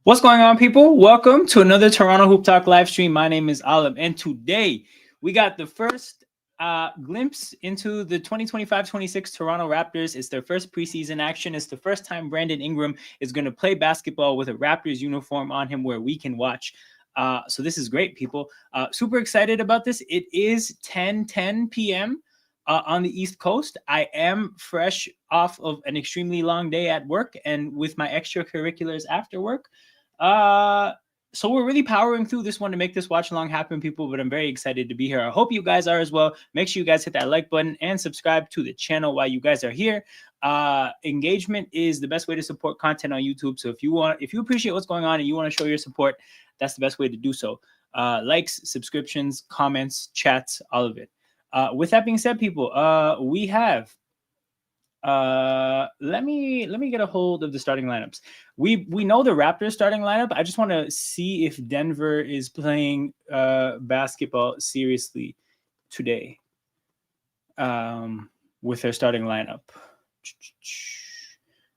What's going on, people? Welcome to another Toronto Hoop Talk live stream. My name is Olive, and today we got the first glimpse into the 2025-26 Toronto Raptors. It's their first preseason action. It's the first time Brandon Ingram is going to play basketball with a Raptors uniform on him where we can watch. So this is great, people. Super excited about this. It is 10:10 p.m. On the East Coast. I am fresh off of an extremely long day at work and with my extracurriculars after work. So we're really powering through this one to make this watch along happen, people, but I'm very excited to be here. I hope you guys are as well. Make sure you guys hit that like button and subscribe to the channel while you guys are here. Engagement is the best way to support content on YouTube. So if you appreciate what's going on and you want to show your support, that's the best way to do so. Likes, subscriptions, comments, chats, all of it. With that being said, people, we have let me get a hold of the starting lineups. We know the Raptors starting lineup. I just want to see if Denver is playing basketball seriously today with their starting lineup.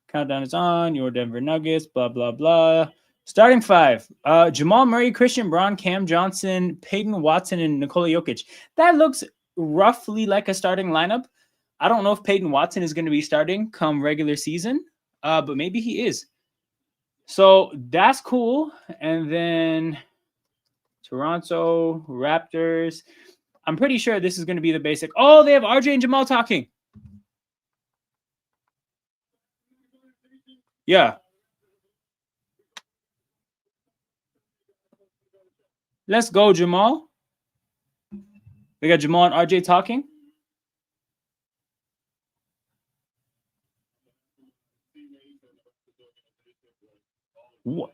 Countdown is on. Your Denver Nuggets, blah blah blah. Starting five: Jamal Murray, Christian Braun, Cam Johnson, Peyton Watson, and Nikola Jokic. That looks roughly like a starting lineup. I don't know if Peyton Watson is going to be starting come regular season, but maybe he is. So that's cool. And then Toronto Raptors. I'm pretty sure this is going to be the basic. Oh, they have RJ and Jamal talking. Yeah. Let's go, Jamal. We got Jamal and RJ talking. What?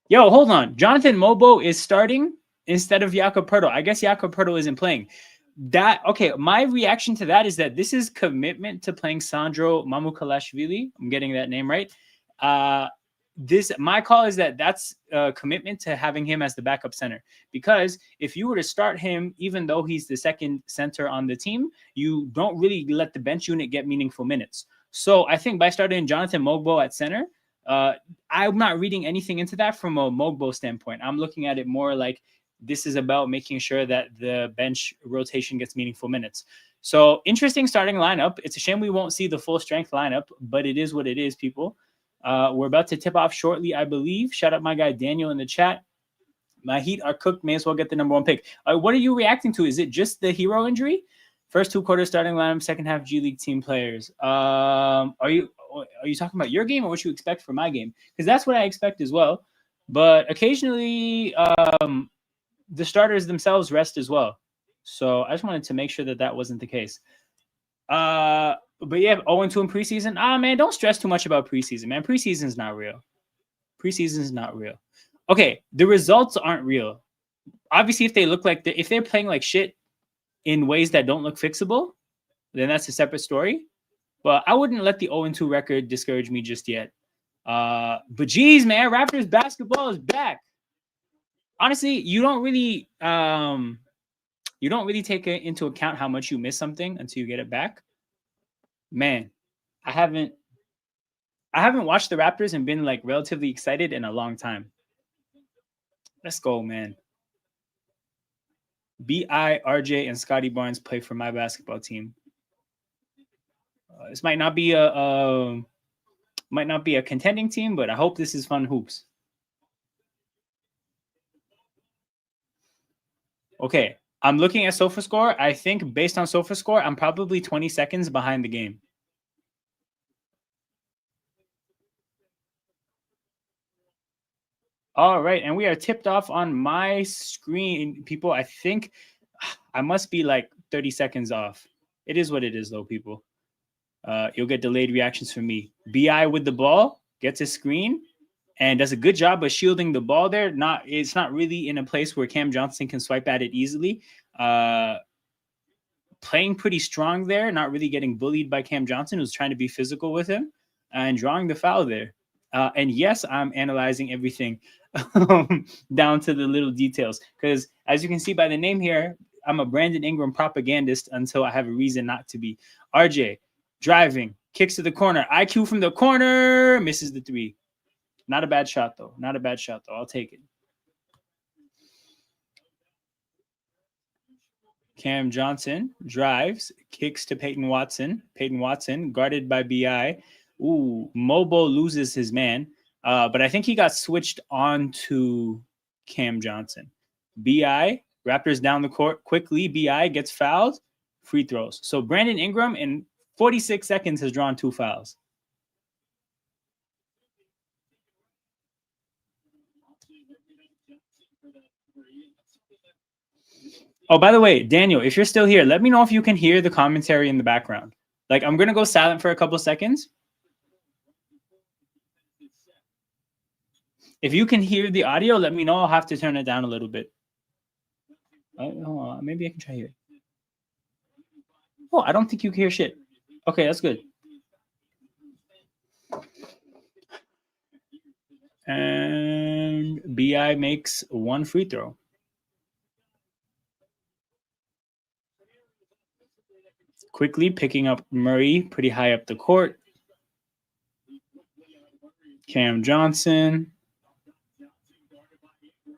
Yo, hold on. Jonathan Mobo is starting instead of Jakob Poeltl. I guess Jakob Poeltl isn't playing. Okay, my reaction to that is that this is commitment to playing Sandro Mamukelashvili. I'm getting that name right. My call is that's a commitment to having him as the backup center, because if you were to start him, even though he's the second center on the team, you don't really let the bench unit get meaningful minutes. So I think by starting Jonathan Mogbo at center, I'm not reading anything into that from a Mogbo standpoint. I'm looking at it more like this is about making sure that the bench rotation gets meaningful minutes. So interesting starting lineup. It's a shame we won't see the full strength lineup, but it is what it is, people. We're about to tip off shortly, I believe. Shout out my guy Daniel in the chat. My Heat are cooked. May as well get the number one pick. What are you reacting to? Is it just the Hero injury? First two quarters starting lineup, second half G League team players. Are you talking about your game or what you expect for my game? Because that's what I expect as well. But occasionally, the starters themselves rest as well. So I just wanted to make sure that wasn't the case. But yeah, 0-2 in preseason. Man, don't stress too much about preseason, man. Preseason's not real. Preseason's not real. Okay, the results aren't real. Obviously, if they're playing like shit in ways that don't look fixable, then that's a separate story. But I wouldn't let the 0-2 record discourage me just yet. But geez, man, Raptors basketball is back. Honestly, you don't really take into account how much you miss something until you get it back. Man, I haven't watched the Raptors and been like relatively excited in a long time. Let's go, man. B.I., RJ, and Scotty Barnes play for my basketball team. This might not be a contending team, but I hope this is fun hoops. Okay, I'm looking at SofaScore. I think based on SofaScore, I'm probably 20 seconds behind the game. All right, and we are tipped off on my screen, people. I think I must be like 30 seconds off. It is what it is, though, people. You'll get delayed reactions from me. BI with the ball, gets his screen, and does a good job of shielding the ball there. It's not really in a place where Cam Johnson can swipe at it easily. Playing pretty strong there, not really getting bullied by Cam Johnson, who's trying to be physical with him, and drawing the foul there. And yes, I'm analyzing everything down to the little details, because as you can see by the name here, I'm a Brandon Ingram propagandist until I have a reason not to be. RJ driving, Kicks to the corner. IQ from the corner. Misses the three. Not a bad shot, though. Not a bad shot, though. I'll take it. Cam Johnson drives. Kicks to Peyton Watson. Peyton Watson guarded by BI. Ooh, Mobo loses his man. But I think he got switched on to Cam Johnson. BI, Raptors down the court quickly. BI gets fouled. Free throws. So Brandon Ingram in 46 seconds has drawn 2 fouls. Oh, by the way, Daniel, if you're still here, let me know if you can hear the commentary in the background. Like, I'm going to go silent for a couple seconds. If you can hear the audio, let me know. I'll have to turn it down a little bit. Maybe I can try here. Oh, I don't think you can hear shit. Okay, that's good. And BI makes 1 free throw. Quickly picking up Murray pretty high up the court. Cam Johnson.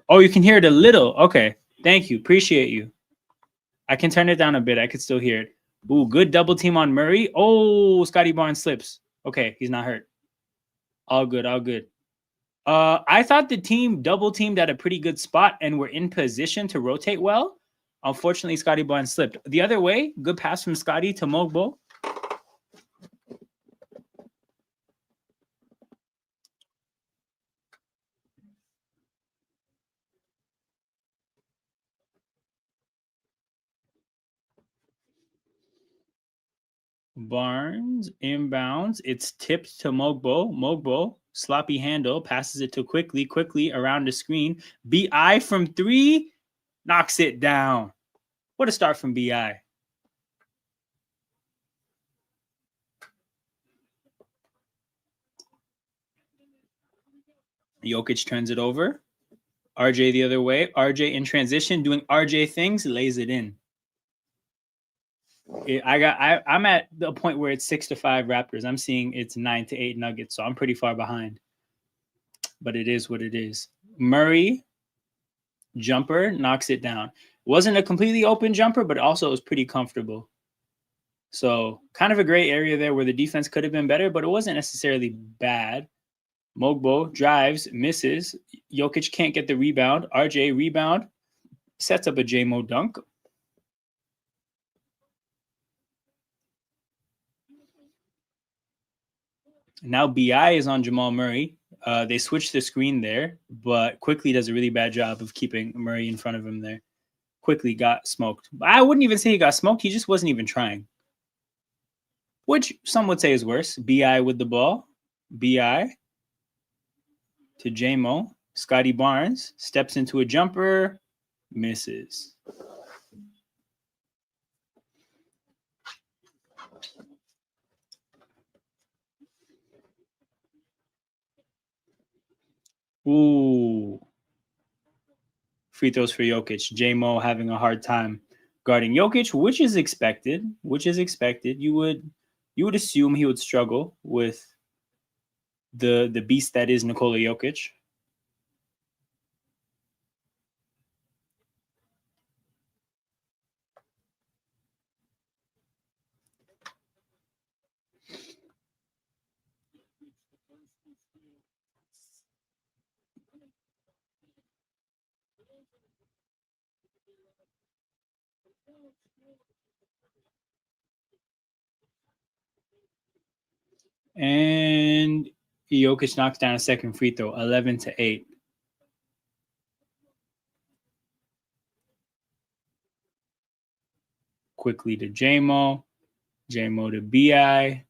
Oh, you can hear it a little. Okay. Thank you. Appreciate you. I can turn it down a bit. I could still hear it. Ooh, good double team on Murray. Oh, Scotty Barnes slips. Okay, he's not hurt. All good, all good. I thought the team double teamed at a pretty good spot and were in position to rotate well. Unfortunately, Scotty Barnes slipped. The other way, good pass from Scotty to Mogbo. Barnes inbounds. It's tipped to Mogbo. Mogbo, sloppy handle, passes it to quickly around the screen. BI from 3, knocks it down. What a start from BI. Jokic turns it over. RJ the other way. RJ in transition, doing RJ things, lays it in. I'm at the point where it's 6-5 Raptors. I'm seeing it's 9-8 Nuggets, so I'm pretty far behind. But it is what it is. Murray, jumper, knocks it down. Wasn't a completely open jumper, but also it was pretty comfortable. So kind of a gray area there where the defense could have been better, but it wasn't necessarily bad. Mogbo drives, misses. Jokic can't get the rebound. RJ rebound, sets up a J-Mo dunk. Now BI is on Jamal Murray. They switched the screen there, but quickly does a really bad job of keeping Murray in front of him there. Quickly got smoked. I wouldn't even say he got smoked. He just wasn't even trying. Which some would say is worse. BI with the ball. BI to J-Mo. Scotty Barnes steps into a jumper. Misses. Ooh. Free throws for Jokic. J-Mo having a hard time guarding Jokic, which is expected. You would assume he would struggle with the beast that is Nikola Jokic. And Jokic knocks down a second free throw, 11-8. Quickly to J-Mo. J-Mo to BI.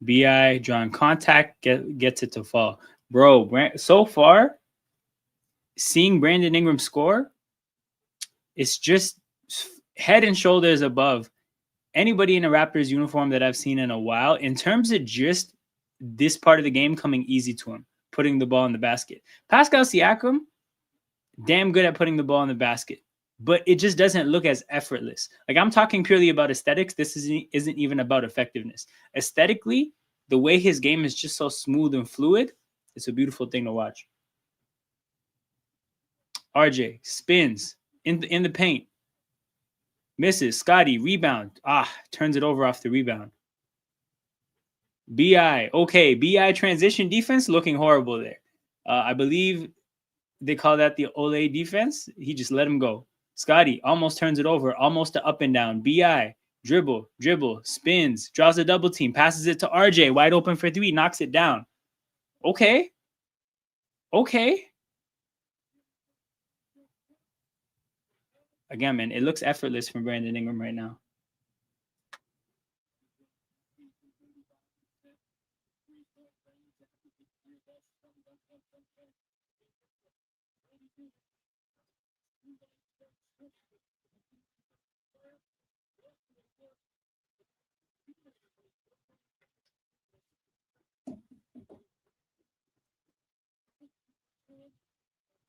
BI drawing contact, gets it to fall. Bro, so far, seeing Brandon Ingram score, it's just head and shoulders above anybody in a Raptors uniform that I've seen in a while in terms of just this part of the game coming easy to him, putting the ball in the basket. Pascal Siakam, damn good at putting the ball in the basket. but it just doesn't look as effortless. Like, I'm talking purely about aesthetics. This isn't even about effectiveness. Aesthetically, the way his game is just so smooth and fluid, it's a beautiful thing to watch. RJ spins in the paint, misses. Scotty rebound. Turns it over off the rebound. BI, okay. BI transition defense looking horrible there. I believe they call that the Ole defense. He just let him go. Scotty almost turns it over, almost to up and down. BI, dribble, spins, draws a double team, passes it to RJ, wide open for three, knocks it down. Okay. Again, man, it looks effortless from Brandon Ingram right now.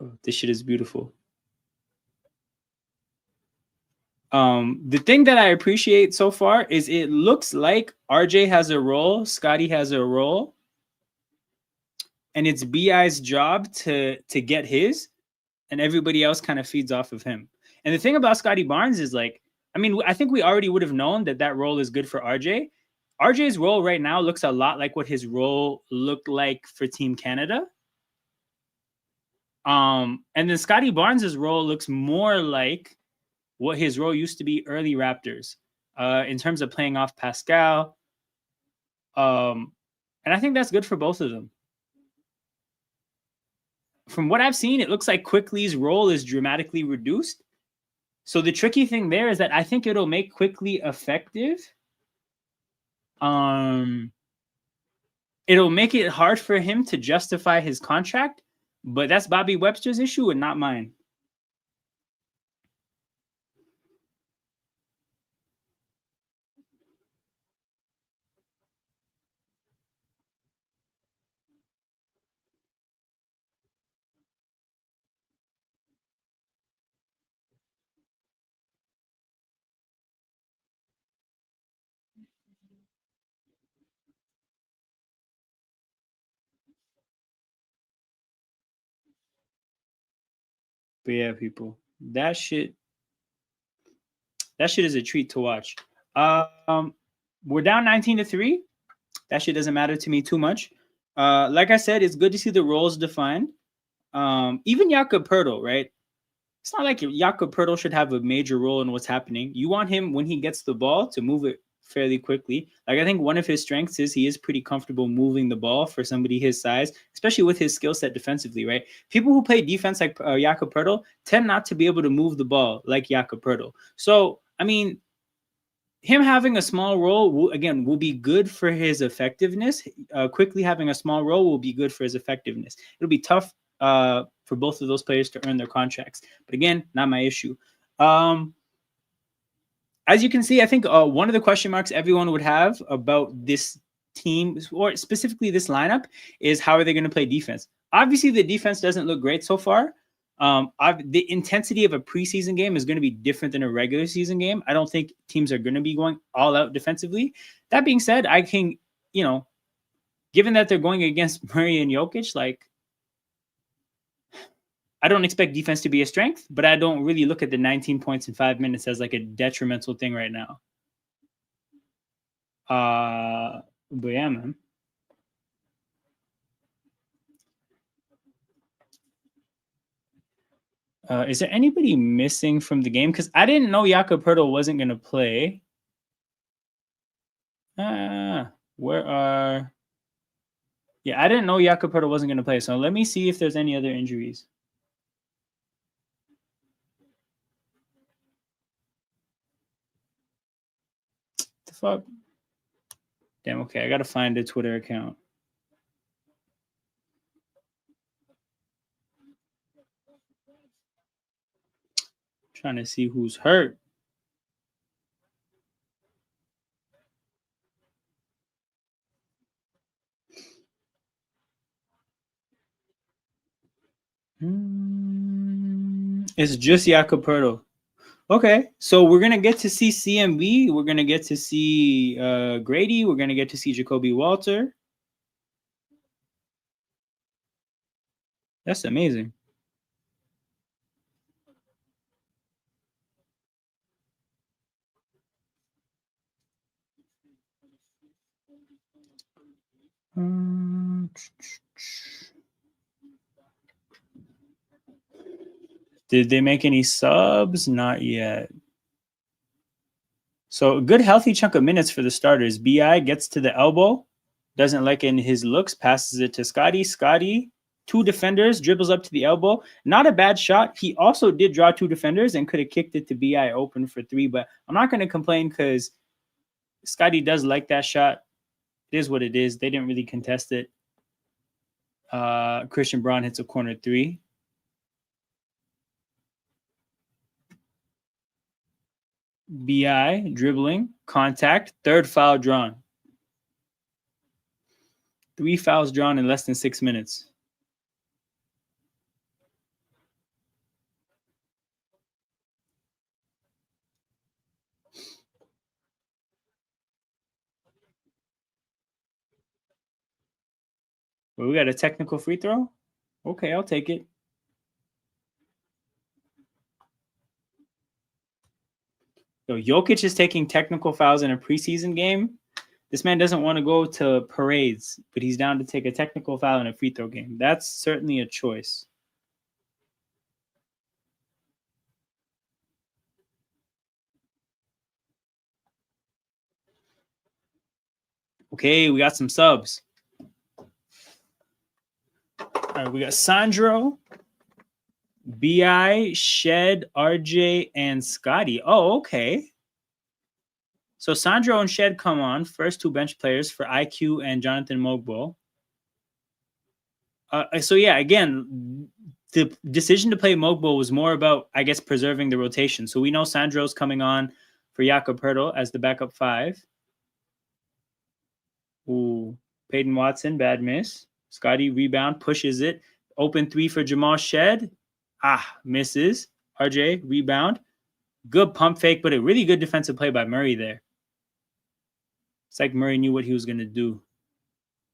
Oh, this shit is beautiful. The thing that I appreciate so far is it looks like RJ has a role, Scotty has a role, and it's BI's job to get his, and everybody else kind of feeds off of him. And the thing about Scotty Barnes is, like, I mean, I think we already would have known that role is good for RJ. RJ's role right now looks a lot like what his role looked like for Team Canada. And then Scotty Barnes's role looks more like what his role used to be early Raptors, in terms of playing off Pascal. And I think that's good for both of them. From what I've seen, it looks like Quickly's role is dramatically reduced. So the tricky thing there is that I think it'll make Quickly effective. It'll make it hard for him to justify his contract, but that's Bobby Webster's issue and not mine. But yeah, people, that shit is a treat to watch. We're down 19-3. That shit doesn't matter to me too much. Like I said, it's good to see the roles defined. Even Jakob Poeltl, right? It's not like Jakob Poeltl should have a major role in what's happening. You want him, when he gets the ball, to move it fairly quickly. Like, I think one of his strengths is he is pretty comfortable moving the ball for somebody his size, especially with his skill set defensively, right? People who play defense like Jakob Poeltl tend not to be able to move the ball like Jakob Poeltl. So, I mean, him having a small role will be good for his effectiveness. Quickly having a small role will be good for his effectiveness. It'll be tough for both of those players to earn their contracts. But again, not my issue. As you can see, I think one of the question marks everyone would have about this team, or specifically this lineup, is how are they going to play defense? Obviously, the defense doesn't look great so far. The intensity of a preseason game is going to be different than a regular season game. I don't think teams are going to be going all out defensively. That being said, I can, given that they're going against Murray and Jokic, like, I don't expect defense to be a strength, but I don't really look at the 19 points in 5 minutes as like a detrimental thing right now. But yeah, man. Is there anybody missing from the game? Because I didn't know Jakob Poeltl wasn't going to play. Where are... Yeah, I didn't know Jakob Poeltl wasn't going to play. So let me see if there's any other injuries. The fuck? Damn, okay. I got to find a Twitter account. Trying to see who's hurt. It's just Jakob Poeltl. Okay, so we're gonna get to see CMB. We're gonna get to see Grady. We're gonna get to see Jacoby Walter. That's amazing. Did they make any subs? Not yet. So a good healthy chunk of minutes for the starters. BI gets to the elbow, doesn't like in his looks, passes it to Scotty. Scotty, two defenders, dribbles up to the elbow. Not a bad shot. He also did draw two defenders and could have kicked it to BI open for three, but I'm not going to complain because Scotty does like that shot. It is what it is. They didn't really contest it. Christian Braun hits a corner three. BI dribbling, contact, third foul drawn. 3 fouls drawn in less than 6 minutes. Well, we got a technical free throw? Okay, I'll take it. So Jokic is taking technical fouls in a preseason game. This man doesn't want to go to parades, but he's down to take a technical foul in a free throw game. That's certainly a choice. Okay, we got some subs. All right, we got Sandro, BI, Shed, RJ, and Scotty. Oh, okay. So Sandro and Shed come on, first two bench players for IQ and Jonathan Mogbo. So yeah, again, the decision to play Mogbo was more about, I guess, preserving the rotation. So we know Sandro's coming on for Jakob Pertl as the backup five. Ooh, Peyton Watson, bad miss. Scotty rebound, pushes it. Open three for Jamal Shed. Misses. RJ rebound. Good pump fake, but a really good defensive play by Murray there. It's like Murray knew what he was going to do.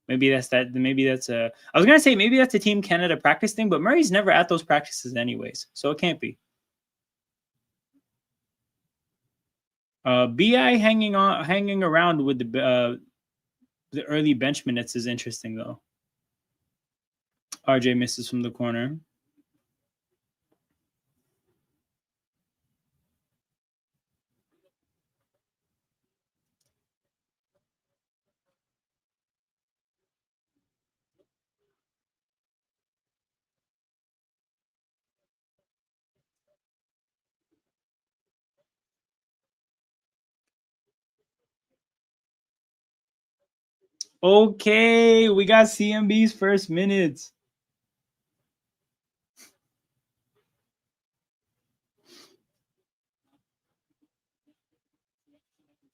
Maybe that's that. Maybe that's a. I was gonna say maybe that's a Team Canada practice thing, but Murray's never at those practices anyways, so it can't be. Bi hanging around with the early bench minutes is interesting though. RJ misses from the corner. Okay, we got CMB's first minutes.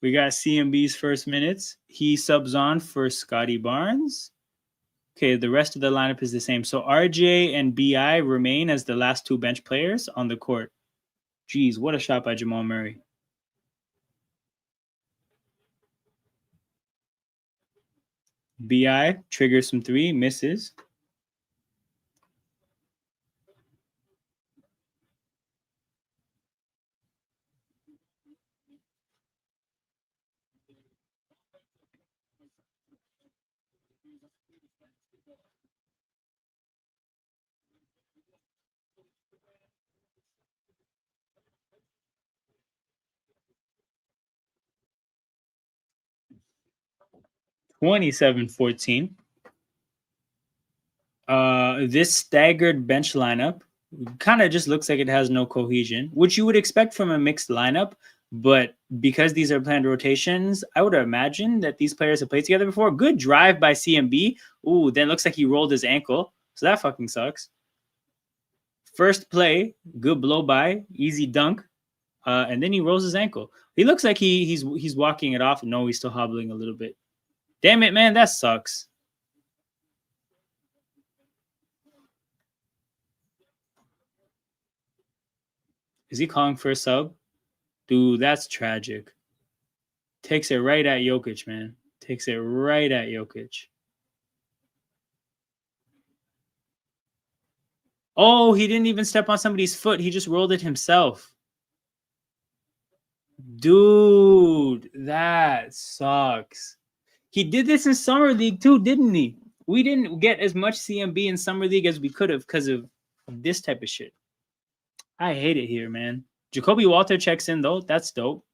We got CMB's first minutes. He subs on for Scotty Barnes. Okay, the rest of the lineup is the same. So RJ and BI remain as the last two bench players on the court. Jeez, what a shot by Jamal Murray. BI triggers from three, misses. Twenty-seven 14. This staggered bench lineup kind of just looks like it has no cohesion, which you would expect from a mixed lineup. But because these are planned rotations, I would imagine that these players have played together before. Good drive by CMB. Ooh, then looks like he rolled his ankle. So that fucking sucks. First play, good blow by, easy dunk. And then he rolls his ankle. He looks like he's walking it off. No, he's still hobbling a little bit. Damn it, man, that sucks. Is he calling for a sub? Dude, that's tragic. Takes it right at Jokic, man. Takes it right at Jokic. Oh, he didn't even step on somebody's foot. He just rolled it himself. Dude, that sucks. He did this in Summer League too, didn't he? We didn't get as much CMB in Summer League as we could have because of this type of shit. I hate it here, man. Jacoby Walter checks in, though. That's dope.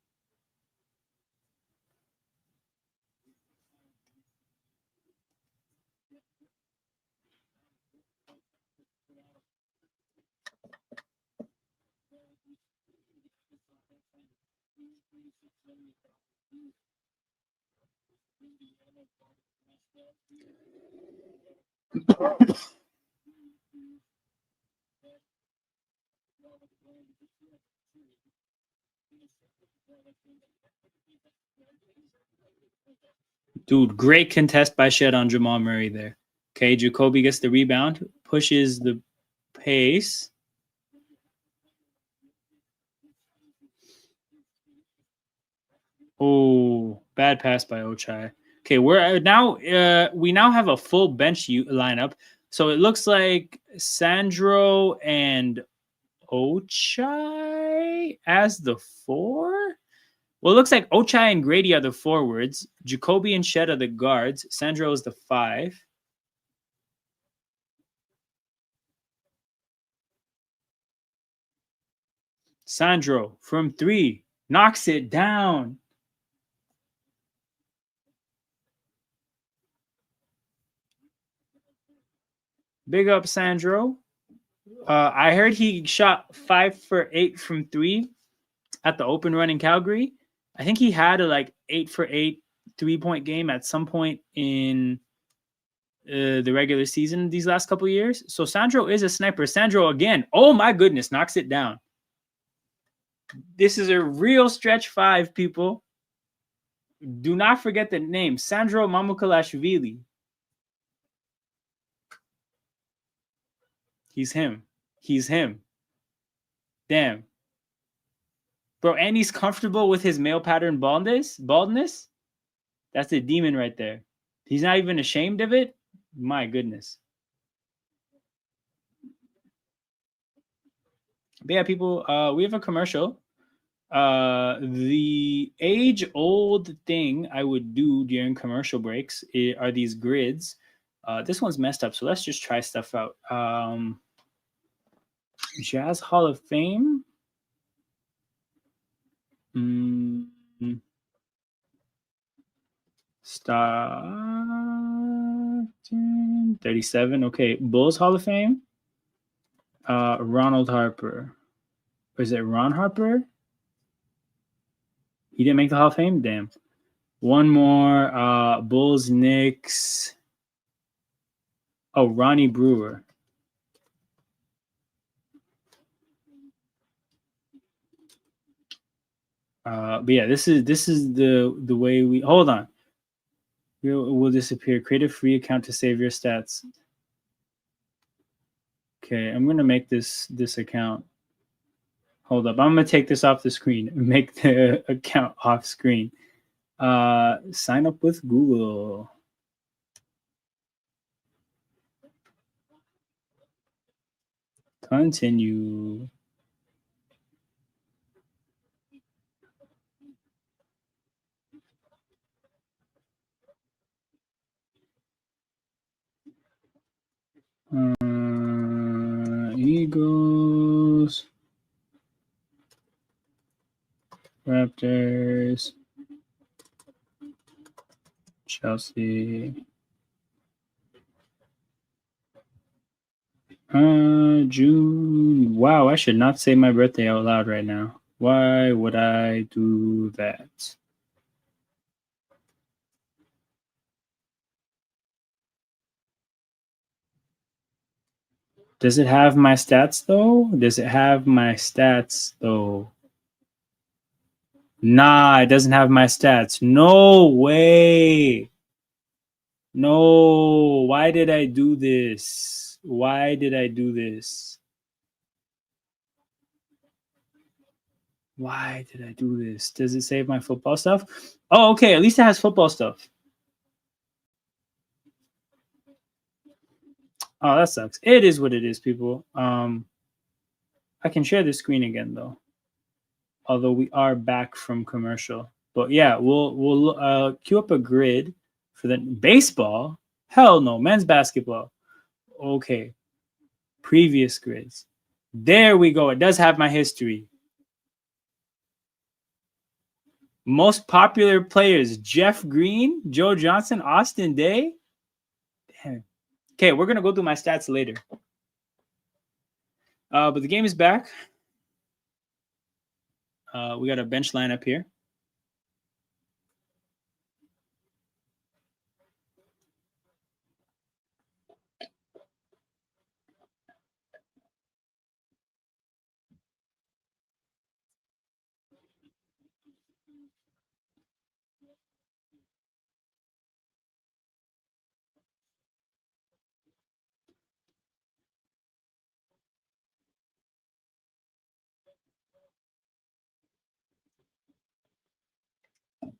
Dude, great contest by Shed on Jamal Murray there. Okay, Jacoby gets the rebound, pushes the pace. Oh, bad pass by Ochai. Okay, we're now we now have a full bench lineup. So it looks like Sandro and Ochai as the 4. Well, it looks like Ochai and Grady are the forwards. Jacoby and Shed are the guards. Sandro is the 5. Sandro from 3 knocks it down. Big up, Sandro. I heard he shot 5 for 8 from 3 at the open run in Calgary. I think he had a 8 for 8 3-point game at some point in the regular season these last couple of years. So Sandro is a sniper. Sandro again. Oh my goodness, knocks it down. This is a real stretch 5, people. Do not forget the name, Sandro Mamukalashvili. He's him. He's him. Damn. Bro, and he's comfortable with his male pattern baldness. That's a demon right there. He's not even ashamed of it. My goodness. But yeah, people, we have a commercial. The age-old thing I would do during commercial breaks are these grids. This one's messed up, so let's just try stuff out. Jazz Hall of Fame. Stockton 37. Okay, Bulls Hall of Fame. Ronald Harper. Or is it Ron Harper? He didn't make the Hall of Fame? Damn. One more. Bulls, Knicks. Oh, Ronnie Brewer. But yeah, this is the way we hold on. Will disappear. Create a free account to save your stats. Okay, I'm gonna make this account. Hold up, I'm gonna take this off the screen and make the account off screen. Sign up with Google. Continue. Eagles, Raptors, Chelsea. June. Wow, I should not say my birthday out loud right now. Why would I do that? Does it have my stats though? Does it have my stats though? Nah, it doesn't have my stats. No way. No. Why did I do this? Why did I do this? Why did I do this? Does it save my football stuff? Oh, okay. At least it has football stuff. Oh, that sucks. It is what it is, people. I can share the screen again though. Although we are back from commercial. But yeah, we'll queue up a grid for the baseball. Hell no, men's basketball. Okay. Previous grids. There we go. It does have my history. Most popular players: Jeff Green, Joe Johnson, Austin Day. Damn. Okay, we're gonna go through my stats later. But the game is back. We got a bench lineup here.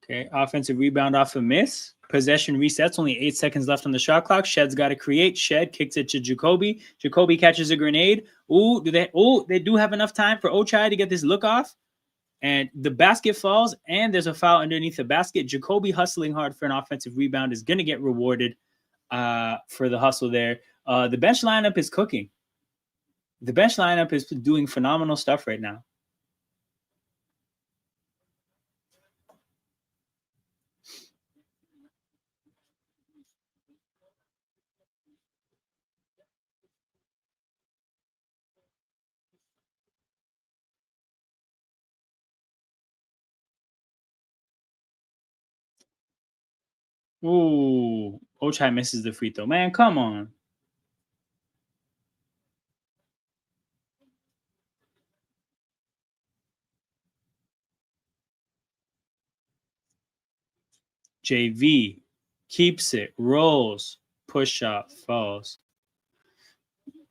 Okay, offensive rebound off a miss. Possession resets. Only 8 seconds left on the shot clock. Shed's got to create. Shed kicks it to Jacoby. Jacoby catches a grenade. Ooh, they do have enough time for Ochai to get this look off. And the basket falls, and there's a foul underneath the basket. Jacoby hustling hard for an offensive rebound is going to get rewarded for the hustle there. The bench lineup is cooking. The bench lineup is doing phenomenal stuff right now. Ooh, Ochai misses the free throw. Man, come on. JV keeps it, rolls, push shot, falls.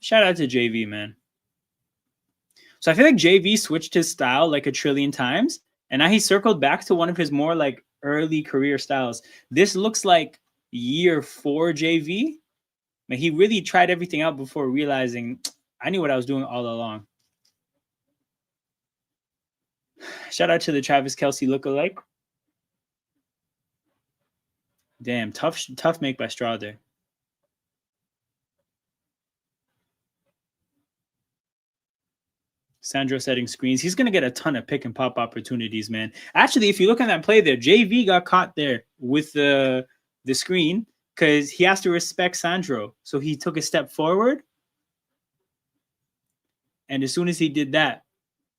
Shout out to JV, man. So I feel like JV switched his style like a trillion times, and now he circled back to one of his more like early career styles. This looks like year 4 JV. Man, he really tried everything out before realizing I knew what I was doing all along. Shout out to the Travis Kelce lookalike. Damn, tough make by Straw there. Sandro setting screens. He's going to get a ton of pick and pop opportunities, man. Actually, if you look at that play there, JV got caught there with the screen because he has to respect Sandro. So he took a step forward. And as soon as he did that,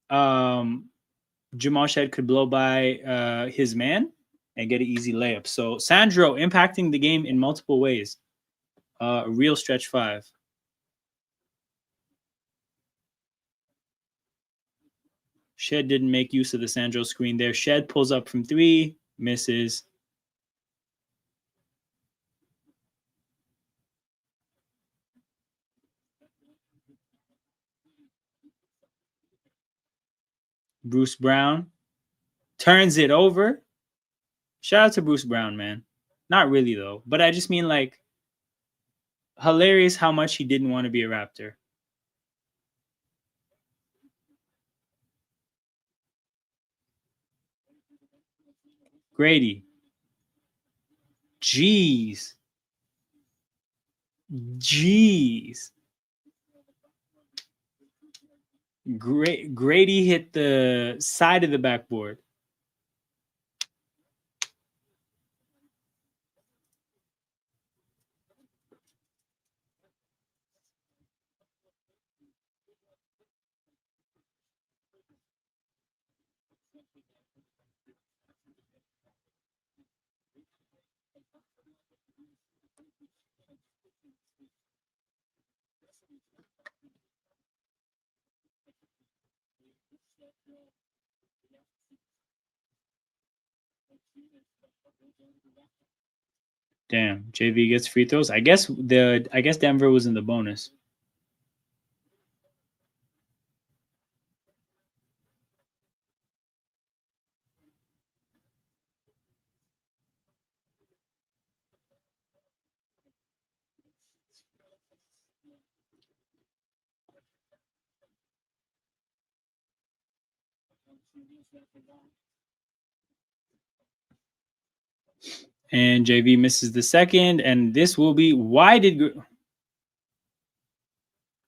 Jamal Shed could blow by his man and get an easy layup. So Sandro impacting the game in multiple ways. Real stretch 5. Shed didn't make use of the Sandro screen there. Shed pulls up from 3, misses. Bruce Brown turns it over. Shout out to Bruce Brown, man. Not really, though. But I just mean, like, hilarious how much he didn't want to be a Raptor. Grady. Jeez. Grady hit the side of the backboard. Damn, JV gets free throws. I guess Denver was in the bonus. And JV misses the second, and this will be why did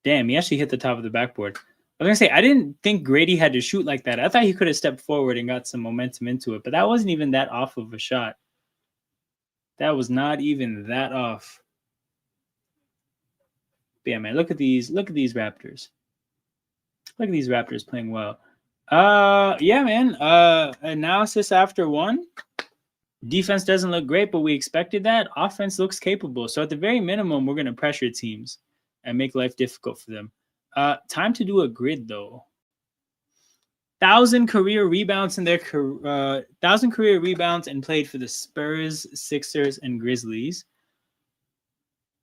damn, he actually hit the top of the backboard. I was gonna say I didn't think Grady had to shoot like that. I thought he could have stepped forward and got some momentum into it, but that wasn't even that off of a shot. That was not even that off. But yeah, man, look at these Raptors. Look at these Raptors playing well. Yeah, man. Analysis after one. Defense doesn't look great, but we expected that. Offense looks capable. So at the very minimum, we're gonna pressure teams and make life difficult for them. Time to do a grid though. 1,000 career rebounds in their 1,000 career rebounds and played for the Spurs, Sixers, and Grizzlies.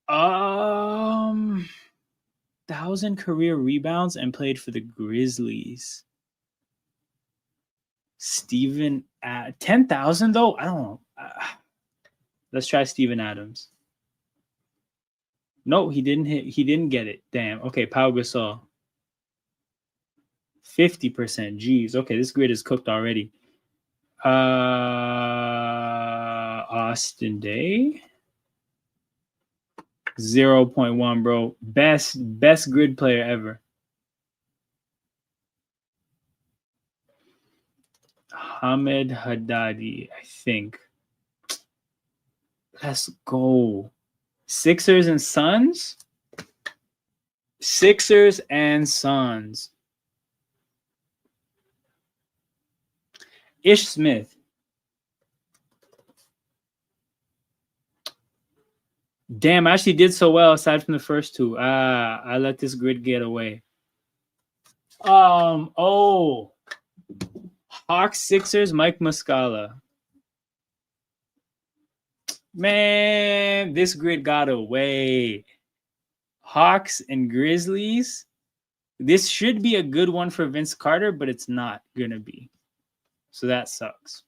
1,000 career rebounds and played for the Grizzlies. Steven, 10,000 though? I don't know. Let's try Steven Adams. No, he didn't hit. He didn't get it. Damn. Okay, Pau Gasol. 50%. Jeez. Okay, this grid is cooked already. Austin Day. 0.1, bro. Best grid player ever. Hamed Haddadi, I think. Let's go. Sixers and Suns? Sixers and Suns. Ish Smith. Damn, I actually did so well aside from the first two. I let this grid get away. Hawks, Sixers, Mike Muscala. Man, this grid got away. Hawks and Grizzlies. This should be a good one for Vince Carter, but it's not going to be. So that sucks.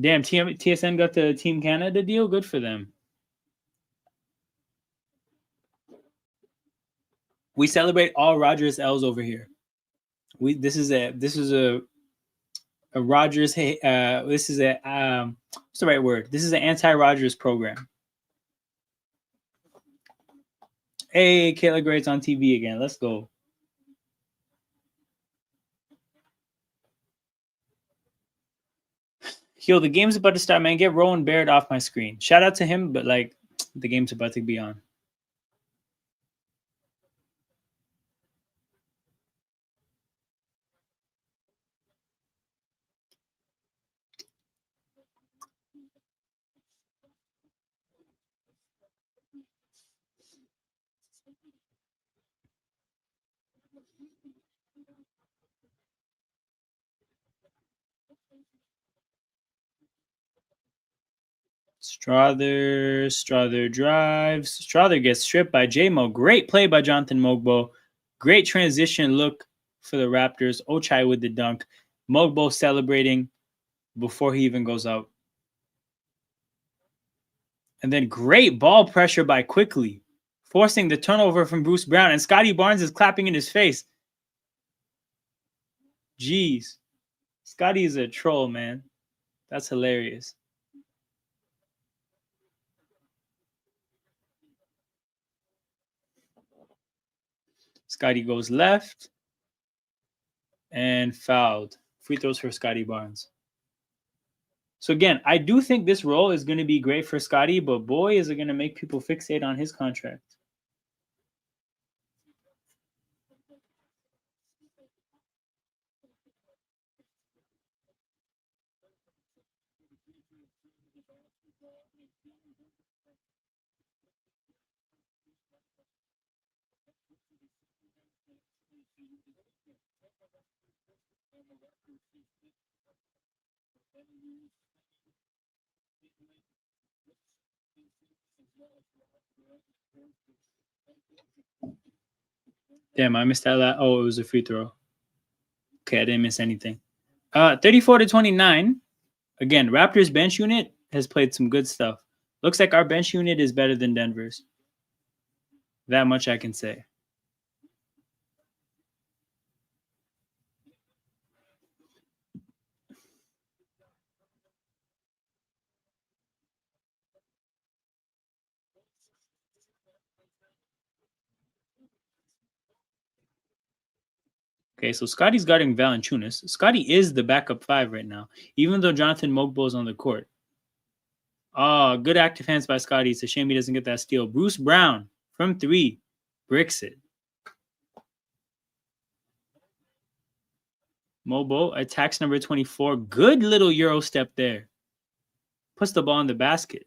Damn, TSN got the Team Canada deal. Good for them. We celebrate all Rogers L's over here. This is a Rogers. This is a what's the right word? This is an anti-Rogers program. Hey, Kayla Gray's on TV again. Let's go. Yo, the game's about to start, man. Get Rowan Barrett off my screen. Shout out to him, but like the game's about to be on. Strother drives. Strother gets stripped by J-Mo. Great play by Jonathan Mogbo. Great transition look for the Raptors. Ochai with the dunk. Mogbo celebrating before he even goes out. And then great ball pressure by Quickly, forcing the turnover from Bruce Brown. And Scotty Barnes is clapping in his face. Jeez. Scotty is a troll, man. That's hilarious. Scotty goes left and fouled. Free throws for Scotty Barnes. So again, I do think this role is going to be great for Scotty, but boy, is it going to make people fixate on his contract. Damn, I missed that. Oh, it was a free throw. Okay, I didn't miss anything. 34-29. Again, Raptors bench unit has played some good stuff. Looks like our bench unit is better than Denver's. That much I can say. Okay, so Scotty's guarding Valanciunas. Scotty is the backup 5 right now, even though Jonathan Mogbo's on the court. Oh, good active hands by Scotty. It's a shame he doesn't get that steal. Bruce Brown from 3 bricks it. Mobo attacks number 24. Good little Euro step there. Puts the ball in the basket.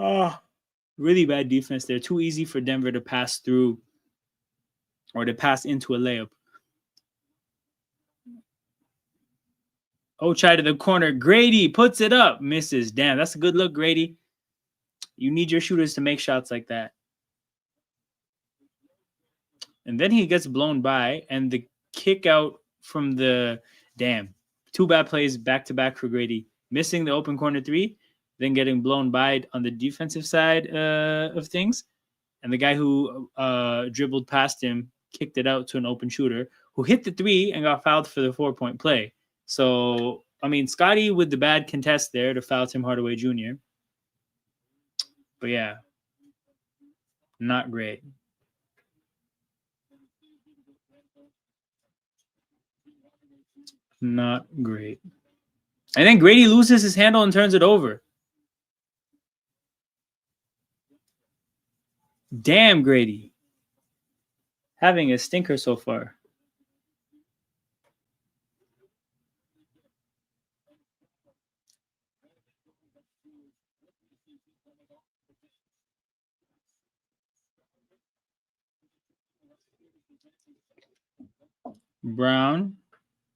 Oh, really bad defense there. Too easy for Denver to pass through or to pass into a layup. Oh, try to the corner. Grady puts it up. Misses. Damn, that's a good look, Grady. You need your shooters to make shots like that. And then he gets blown by, and the kick out from the damn. 2 bad plays back to back for Grady. Missing the open corner 3, then getting blown by on the defensive side of things. And the guy who dribbled past him kicked it out to an open shooter who hit the 3 and got fouled for the 4-point play. So, I mean, Scotty with the bad contest there to foul Tim Hardaway Jr. But yeah, not great. Not great. And then Grady loses his handle and turns it over. Damn, Grady. Having a stinker so far. Brown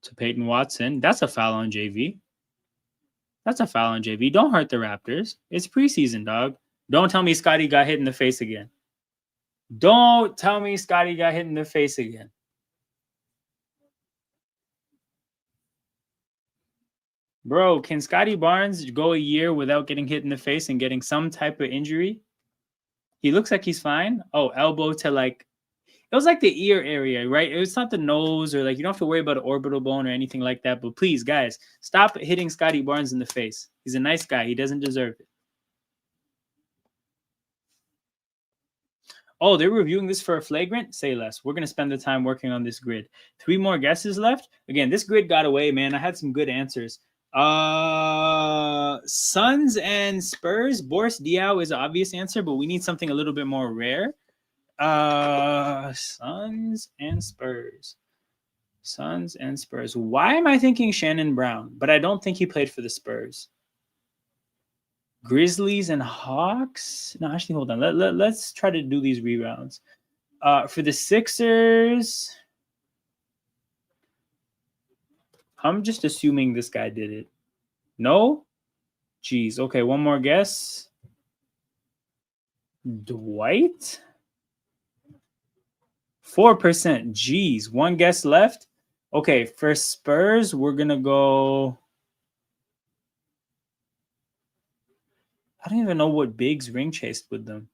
to Peyton Watson. That's a foul on JV. That's a foul on JV. Don't hurt the Raptors. It's preseason, dog. Don't tell me Scotty got hit in the face again. Don't tell me Scotty got hit in the face again. Bro, can Scotty Barnes go a year without getting hit in the face and getting some type of injury? He looks like he's fine. Oh, elbow to like, it was like the ear area, right? It's not the nose or like, you don't have to worry about an orbital bone or anything like that. But please, guys, stop hitting Scotty Barnes in the face. He's a nice guy. He doesn't deserve it. Oh, they're reviewing this for a flagrant? Say less. We're going to spend the time working on this grid. 3 more guesses left. Again, this grid got away, man. I had some good answers. Suns and Spurs. Boris Diaw is an obvious answer, but we need something a little bit more rare. Suns and Spurs. Suns and Spurs. Why am I thinking Shannon Brown? But I don't think he played for the Spurs. Grizzlies and Hawks. No, actually, hold on. Let's try to do these rebounds. For the Sixers, I'm just assuming this guy did it. No? Jeez. Okay, one more guess. Dwight? 4%. Jeez. One guess left. Okay, for Spurs, we're going to go... I don't even know what bigs ring chased with them.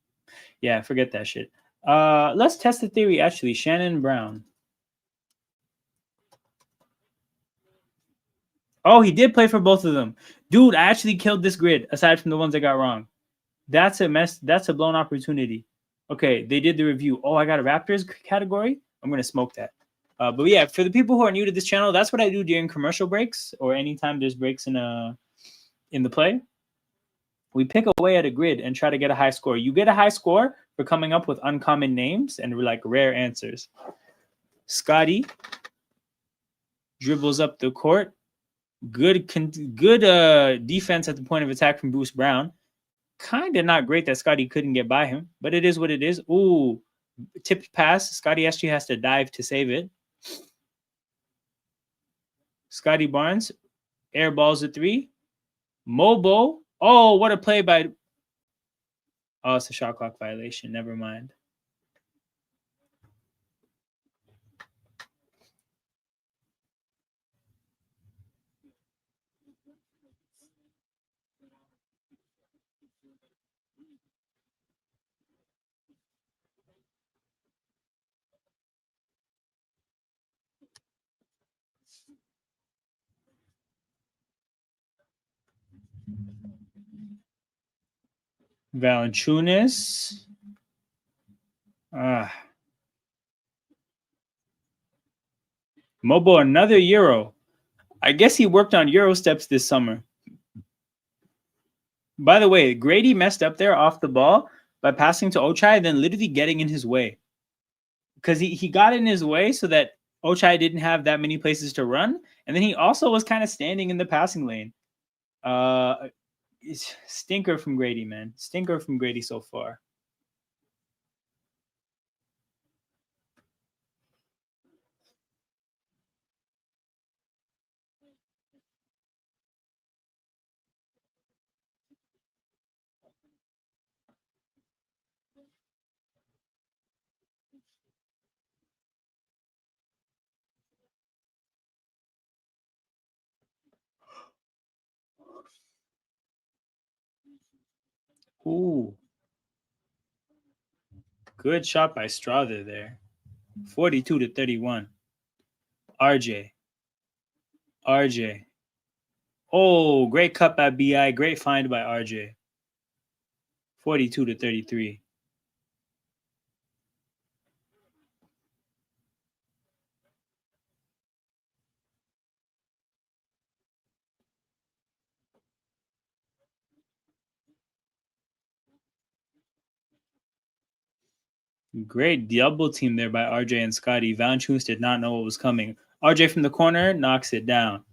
Yeah, forget that shit. Let's test the theory, actually. Shannon Brown. Oh, he did play for both of them. Dude, I actually killed this grid, aside from the ones I got wrong. That's a mess. That's a blown opportunity. Okay, they did the review. Oh, I got a Raptors category. I'm going to smoke that. But yeah, for the people who are new to this channel, that's what I do during commercial breaks or anytime there's breaks in the play. We pick away at a grid and try to get a high score. You get a high score for coming up with uncommon names and like rare answers. Scotty dribbles up the court. Good defense at the point of attack from Bruce Brown. Kind of not great that Scotty couldn't get by him, but it is what it is. Ooh, tipped pass. Scotty actually has to dive to save it. Scotty Barnes airballs a 3. Mobo. Oh, what a play by... Oh, it's a shot clock violation. Never mind. Valanciunas. Mobo, another Euro. I guess he worked on Euro steps this summer. By the way, Grady messed up there off the ball by passing to Ochai, then literally getting in his way. Because he got in his way so that Ochai didn't have that many places to run. And then he also was kind of standing in the passing lane. Stinker from Grady, man. Stinker from Grady so far. Ooh. Good shot by Strother there. 42-31. RJ. Oh, great cut by BI. Great find by RJ. 42-33. Great double team there by RJ and Scotty. Valanciunas did not know what was coming. RJ from the corner knocks it down.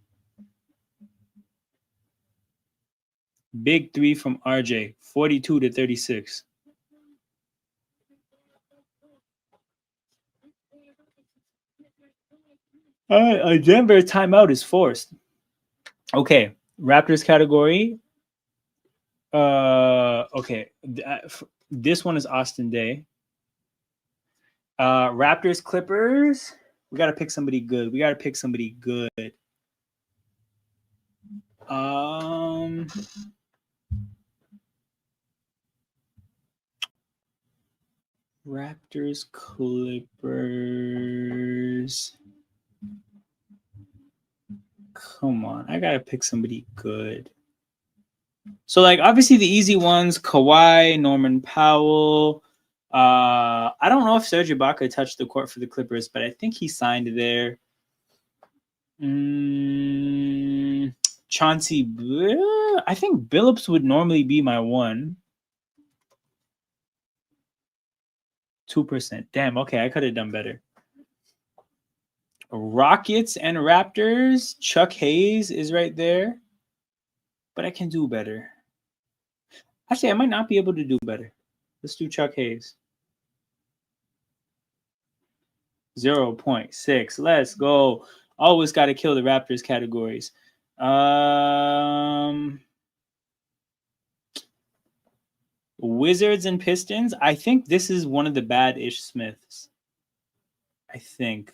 Big three from RJ. 42-36. A Denver timeout is forced. Okay, Raptors category. Okay, this one is Austin Day. Raptors Clippers. We gotta pick somebody good. Raptors Clippers. Come on, I gotta pick somebody good. So, like, obviously the easy ones: Kawhi, Norman Powell. I don't know if Serge Ibaka touched the court for the Clippers, but I think he signed there. Chauncey, I think Billups would normally be my one. 2%. Damn, okay, I could have done better. Rockets and Raptors. Chuck Hayes is right there. But I can do better. Actually, I might not be able to do better. Let's do Chuck Hayes. 0.6. Let's go. Always got to kill the Raptors categories. Wizards and Pistons. I think this is one of the bad Ish Smiths. I think.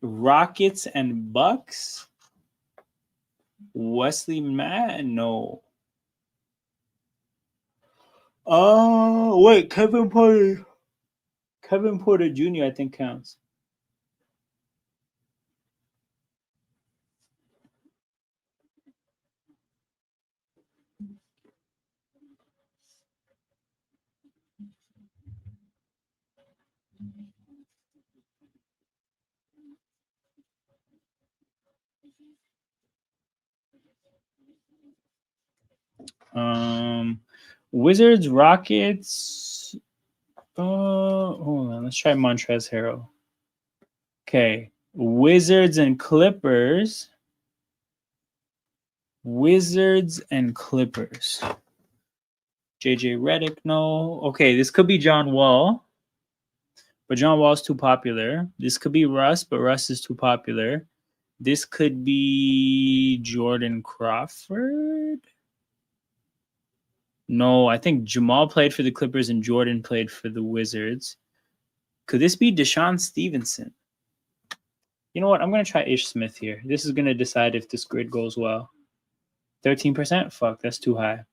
Rockets and Bucks. Wesley Matt? No. Oh, wait. Kevin Porter Jr. I think counts. Wizards, Rockets. Hold on. Let's try Montrezl Harrell. Okay. Wizards and Clippers. JJ Redick, no. Okay, this could be John Wall. But John Wall's too popular. This could be Russ, but Russ is too popular. This could be Jordan Crawford. No, I think Jamal played for the Clippers and Jordan played for the Wizards. Could this be Deshaun Stevenson? You know what? I'm going to try Ish Smith here. This is going to decide if this grid goes well. 13%? Fuck, that's too high.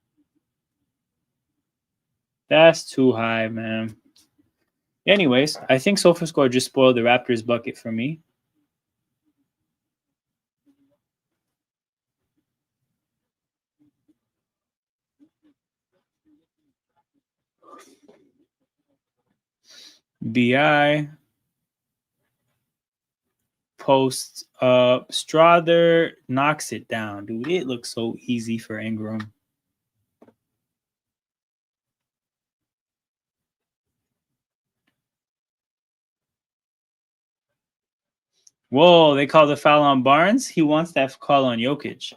That's too high, man. Anyways, I think SofaScore just spoiled the Raptors bucket for me. BI posts up. Strother knocks it down. Dude, it looks so easy for Ingram. Whoa, they called a foul on Barnes. He wants that call on Jokic.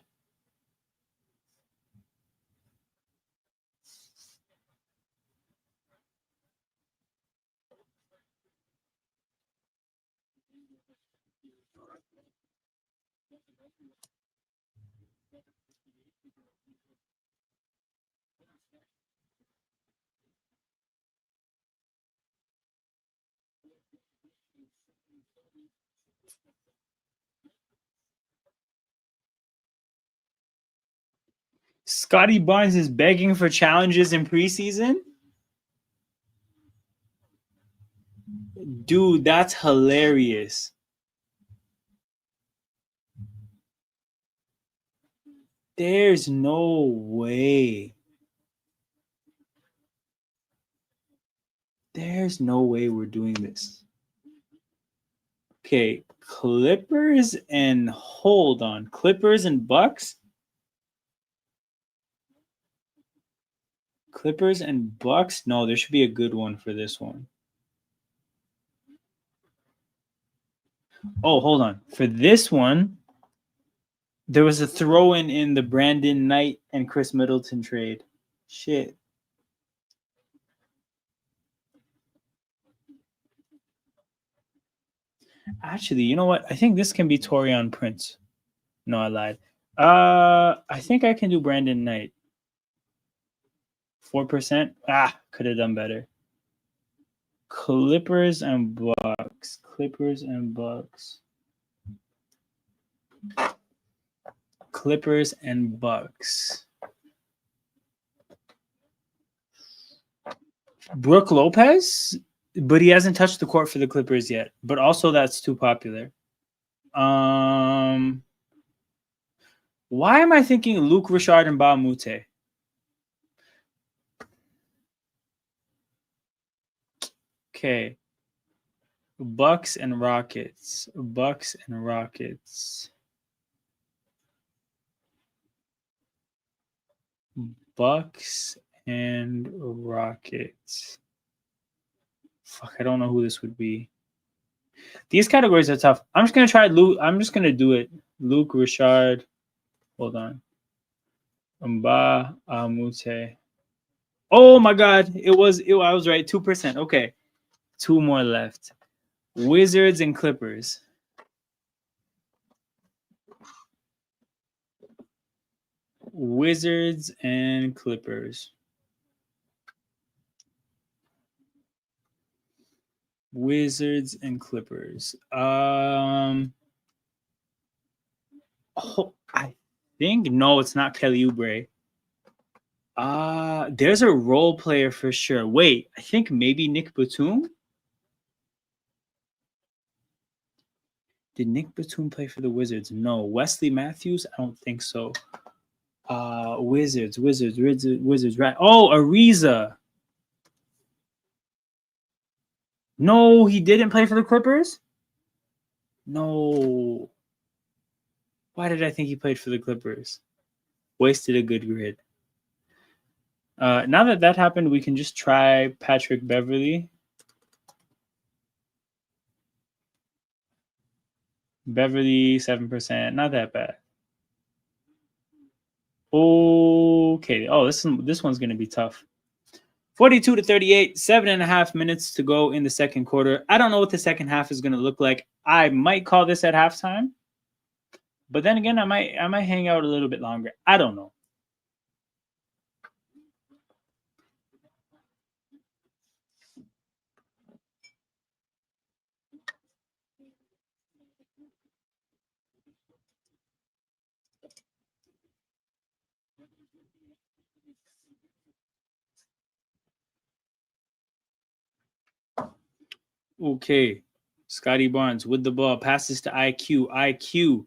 Scotty Barnes is begging for challenges in preseason? Dude, that's hilarious. There's no way. There's no way we're doing this. Okay, Clippers and hold on. Clippers and Bucks? Clippers and Bucks? No, there should be a good one for this one. Oh, hold on. For this one, there was a throw in the Brandon Knight and Chris Middleton trade. Shit. Actually, you know what? I think this can be Torian Prince. No, I lied. I think I can do Brandon Knight. 4%. Could have done better. Clippers and Bucks. Clippers and Bucks. Clippers and Bucks. Brook Lopez, but he hasn't touched the court for the Clippers yet. But also that's too popular. Why am I thinking Luke Richard and Ba Mute? Okay. Bucks and Rockets. Bucks and Rockets. Bucks and Rockets. Fuck, I don't know who this would be. These categories are tough. I'm just gonna try Luke. I'm just gonna do it. Luke Richard. Hold on. Mba Amute. Oh my god. I was right. 2%. Okay. 2 more left. Wizards and Clippers. Wizards and Clippers. Wizards and Clippers. I think no, it's not Kelly Oubre. There's a role player for sure. Wait, I think maybe Nick Batum. Did Nick Batum play for the Wizards? No. Wesley Matthews? I don't think so. Wizards. Right. Oh, Ariza. No, he didn't play for the Clippers? No. Why did I think he played for the Clippers? Wasted a good grid. Now that happened, we can just try Patrick Beverly. Beverly, 7%. Not that bad. Okay. Oh, this one's going to be tough. 42-38, 7.5 minutes to go in the second quarter. I don't know what the second half is going to look like. I might call this at halftime. But then again, I might hang out a little bit longer. I don't know. Okay. Scotty Barnes with the ball. Passes to IQ. IQ.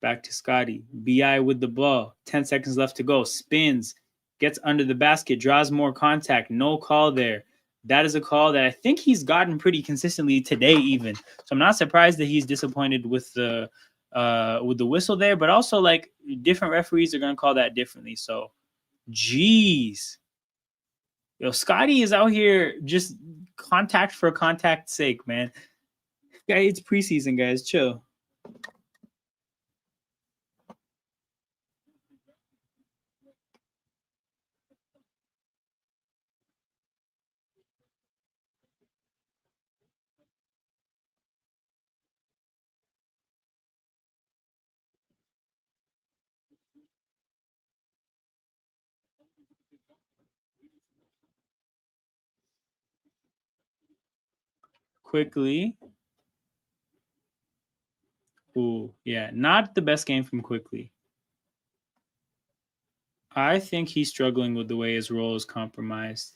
Back to Scotty. BI with the ball. 10 seconds left to go. Spins. Gets under the basket. Draws more contact. No call there. That is a call that I think he's gotten pretty consistently today, even. So I'm not surprised that he's disappointed with the whistle there. But also, like, different referees are gonna call that differently. So, jeez, yo, Scotty is out here just contact for contact's sake, man. Yeah, it's preseason, guys. Chill. Quickly. Ooh, yeah, not the best game from Quickly. I think he's struggling with the way his role is compromised.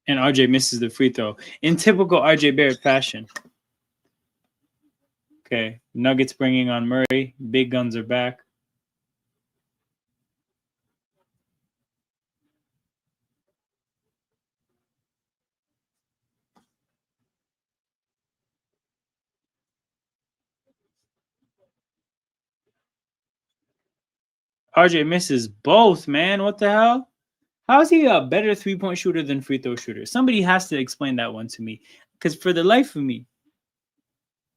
And RJ misses the free throw in typical RJ Barrett fashion. Okay, Nuggets bringing on Murray. Big guns are back. RJ misses both, man. What the hell? How is he a better 3-point shooter than free throw shooter? Somebody has to explain that one to me. Because for the life of me,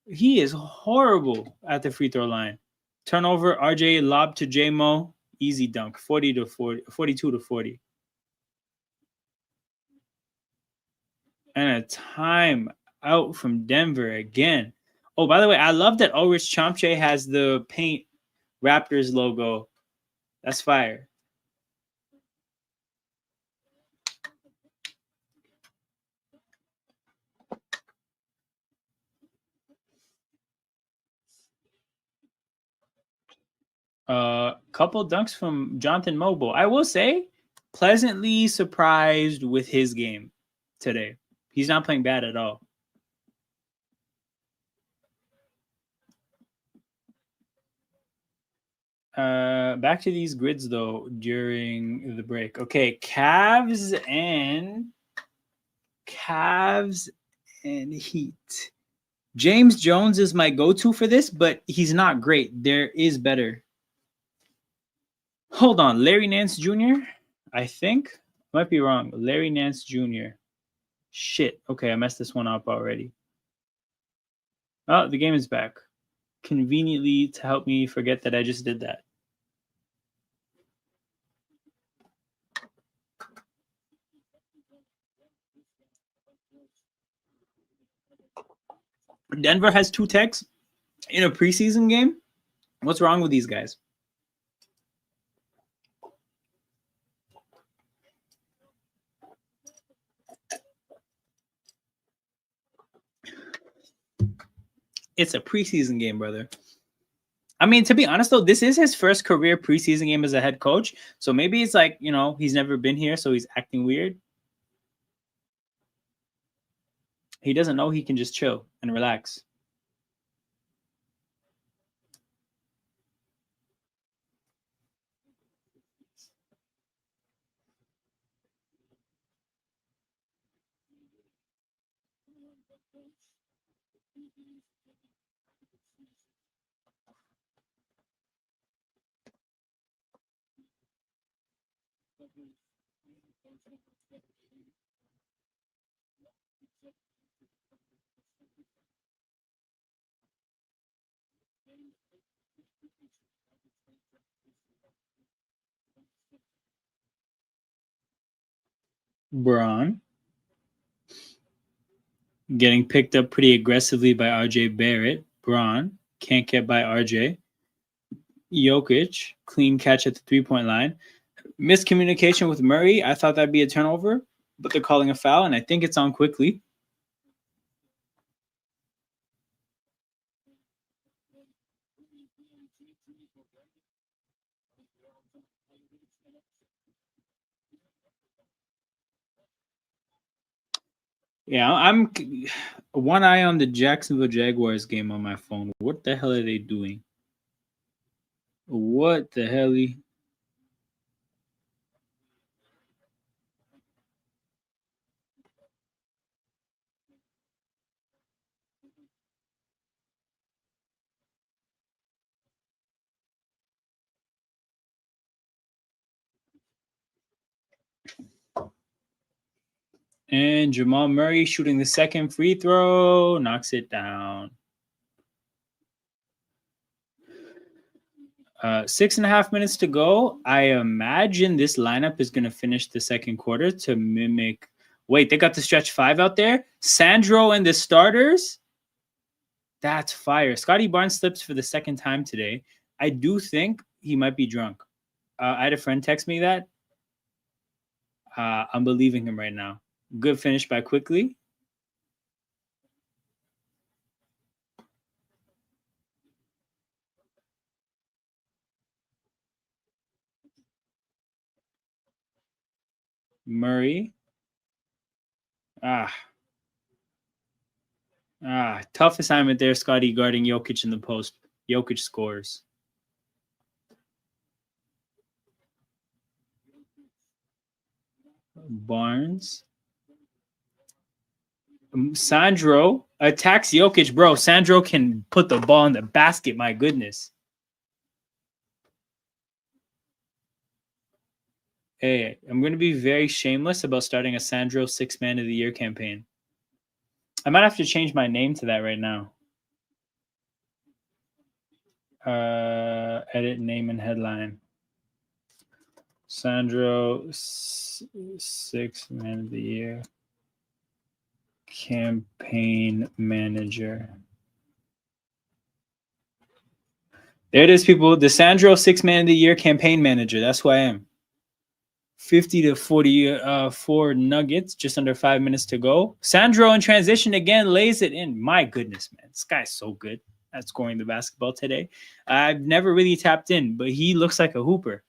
he is horrible at the free throw line. Turnover, RJ lob to J-Mo. Easy dunk. 42 to 40. And a time out from Denver again. Oh, by the way, I love that Ulrich Chomche has the paint Raptors logo. That's fire. Couple dunks from Jonathan Mobile. I will say, pleasantly surprised with his game today. He's not playing bad at all. Back to these grids though during the break. Okay, Cavs and Heat. James Jones is my go-to for this, but he's not great. There is better. Hold on, Larry Nance Jr. I think might be wrong. Larry Nance Jr. Shit. Okay, I messed this one up already. Oh, the game is back. Conveniently to help me forget that I just did that. Denver has 2 techs in a preseason game. What's wrong with these guys? It's a preseason game, brother. I mean, to be honest, though, this is his first career preseason game as a head coach. So maybe it's like, he's never been here, so he's acting weird. He doesn't know he can just chill and relax. Braun getting picked up pretty aggressively by RJ Barrett. Braun can't get by RJ. Jokic, clean catch at the 3-point line. Miscommunication with Murray. I thought that'd be a turnover, but they're calling a foul, and I think it's on Quickly. Yeah, I'm one eye on the Jacksonville Jaguars game on my phone. What the hell are they doing? What the hell? And Jamal Murray shooting the second free throw, knocks it down. 6.5 minutes to go. I imagine this lineup is going to finish the second quarter to mimic. Wait, they got the stretch five out there. Sandro and the starters. That's fire. Scotty Barnes slips for the second time today. I do think he might be drunk. I had a friend text me that. I'm believing him right now. Good finish by Quickly. Murray. Ah, tough assignment there, Scotty, guarding Jokic in the post. Jokic scores. Barnes. Sandro attacks Jokic, bro. Sandro can put the ball in the basket. My goodness. Hey, I'm going to be very shameless about starting a Sandro 6-Man of the Year campaign. I might have to change my name to that right now. Edit name and headline. Sandro 6-Man of the Year campaign manager. There it is, people. The Sandro 6-Man of the Year campaign manager. That's who I am. 50 to 44 Nuggets, just under 5 minutes to go. Sandro in transition again lays it in. My goodness, man. This guy's so good at scoring the basketball today. I've never really tapped in, but he looks like a hooper.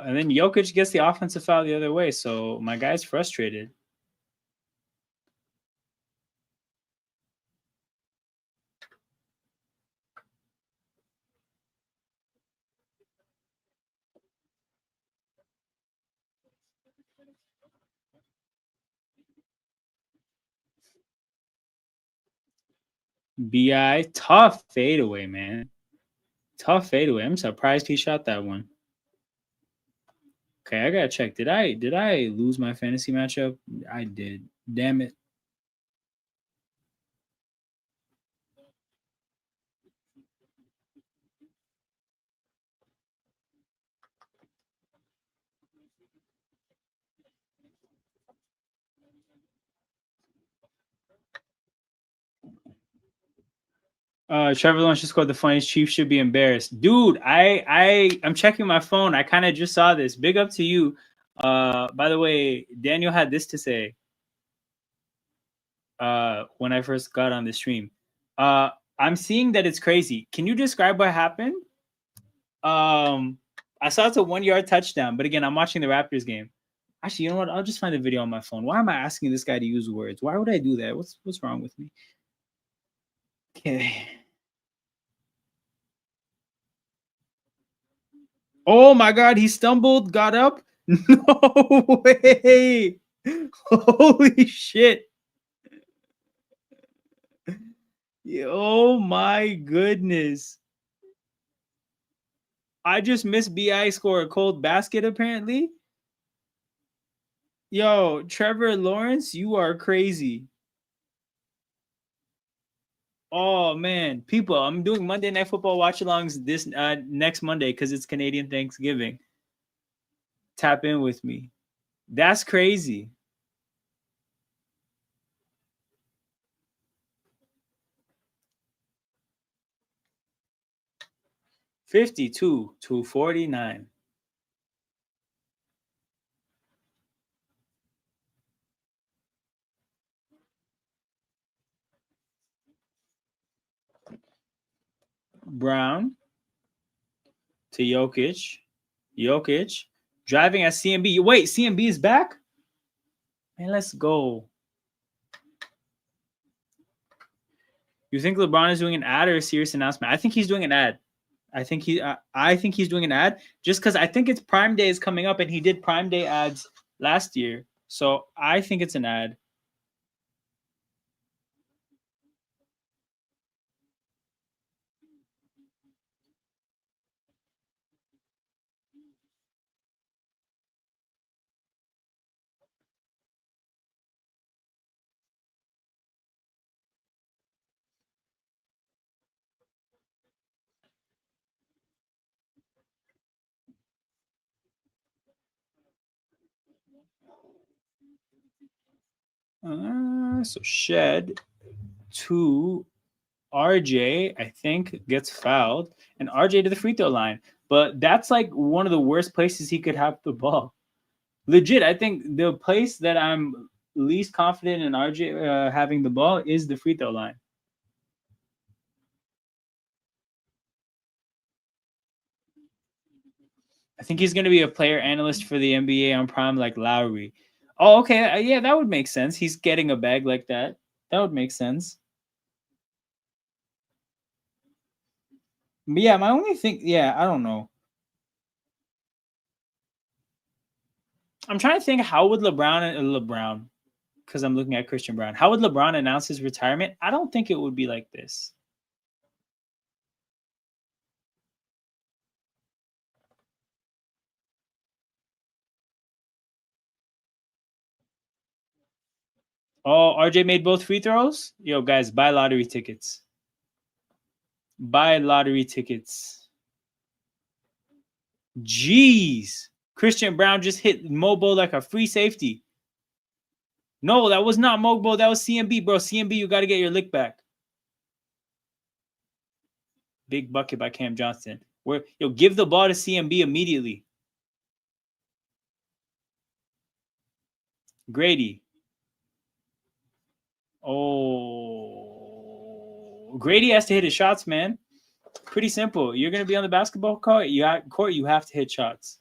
And then Jokic gets the offensive foul the other way, so my guy's frustrated. BI, tough fadeaway, man. Tough fadeaway. I'm surprised he shot that one. Okay, I gotta check. Did I lose my fantasy matchup? I did. Damn it. Trevor Lawrence just scored the funniest. Chiefs should be embarrassed, dude. I'm checking my phone. I kind of just saw this. Big up to you. By the way, Daniel had this to say. When I first got on the stream, I'm seeing that it's crazy. Can you describe what happened? I saw it's a 1 yard touchdown, but again, I'm watching the Raptors game. Actually, you know what? I'll just find the video on my phone. Why am I asking this guy to use words? Why would I do that? What's wrong with me? Okay. Oh my God, he stumbled, got up. No way. Holy shit. Oh my goodness. I just missed BI score a cold basket, apparently. Yo, Trevor Lawrence, you are crazy. Oh man, people, I'm doing Monday Night Football watch-alongs this next Monday because it's Canadian Thanksgiving. Tap in with me. That's crazy. 52-49. Brown to Jokic. Jokic driving at CMB. Wait, CMB is back? Man, let's go. You think LeBron is doing an ad or a serious announcement? I think he's doing an ad. I think he's doing an ad just because I think it's Prime Day is coming up and he did Prime Day ads last year. So I think it's an ad. So Shed to RJ, I think, gets fouled, and RJ to the free throw line. But that's like one of the worst places he could have the ball. Legit, I think the place that I'm least confident in RJ having the ball is the free throw line. I think he's going to be a player analyst for the NBA on Prime, like Lowry. Oh, okay, yeah, that would make sense. He's getting a bag like that. That would make sense. But yeah, my only thing, yeah, I don't know. I'm trying to think how would LeBron, because I'm looking at Christian Brown. How would LeBron announce his retirement? I don't think it would be like this. Oh, RJ made both free throws? Yo, guys, buy lottery tickets. Buy lottery tickets. Jeez. Christian Brown just hit Mobo like a free safety. No, that was not Mobo. That was CMB, bro. CMB, you got to get your lick back. Big bucket by Cam Johnson. Give the ball to CMB immediately. Grady. Oh, Grady has to hit his shots, man. Pretty simple. You're gonna be on the basketball court. You have to hit shots.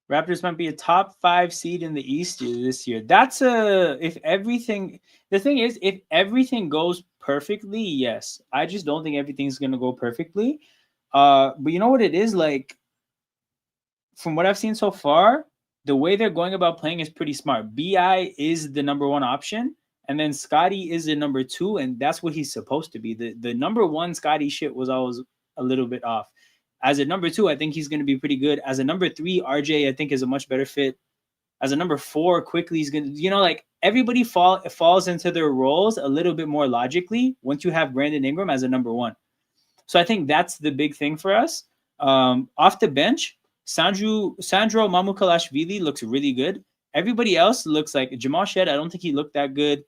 Raptors might be a top 5 seed in the East this year. That's if everything. The thing is, if everything goes perfectly, yes. I just don't think everything's gonna go perfectly. But you know what it is like. From what I've seen so far, the way they're going about playing is pretty smart. Bi is the number one option, and then Scotty is the number two, and that's what he's supposed to be. The number one Scotty shit was always a little bit off. As a number two, I think he's going to be pretty good. As a number three, RJ, I think is a much better fit. As a number four, quickly he's gonna, like everybody falls into their roles a little bit more logically once you have Brandon Ingram as a number one. So I think that's the big thing for us. Off the bench, Sandro Mamukalashvili looks really good. Everybody else looks like Jamal Shed. I don't think he looked that good.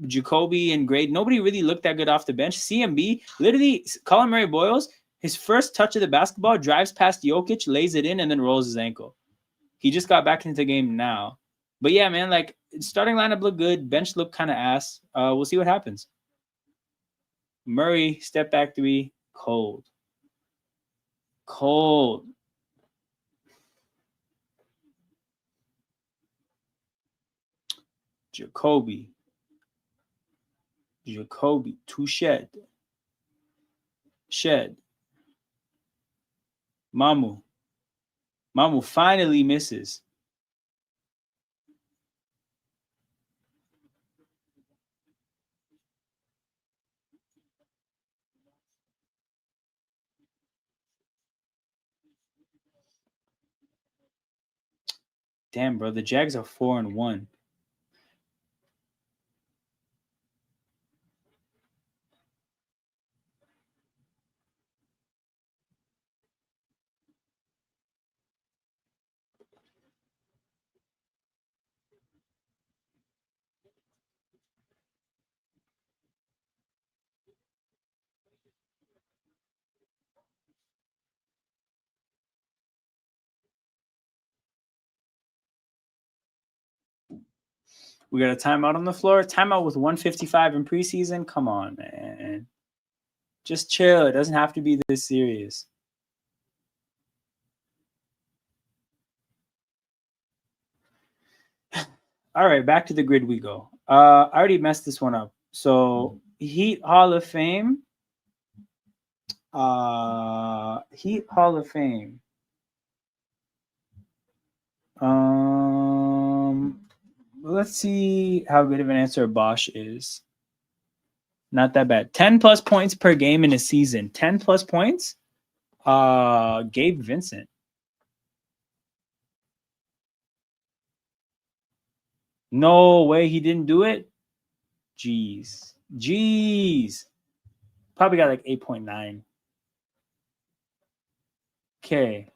Jacoby and Grade, nobody really looked that good off the bench. CMB, literally, Colin Murray Boyles, his first touch of the basketball, drives past Jokic, lays it in, and then rolls his ankle. He just got back into the game now. But yeah, man, like starting lineup looked good. Bench looked kind of ass. We'll see what happens. Murray, step back three, cold. Cold. Jacoby, to Shed. Shed. Mamu. Mamu finally misses. Damn, bro. The Jags are 4-1. We got a timeout on the floor. Timeout with 155 in preseason. Come on, man. Just chill. It doesn't have to be this serious. All right, back to the grid we go. I already messed this one up. So Heat Hall of Fame. Heat Hall of Fame. Let's see how good of an answer Bosch is. Not that bad. 10 plus points per game in a season. 10 plus points. Gabe Vincent. No way he didn't do it. Jeez. Probably got like 8.9. Okay.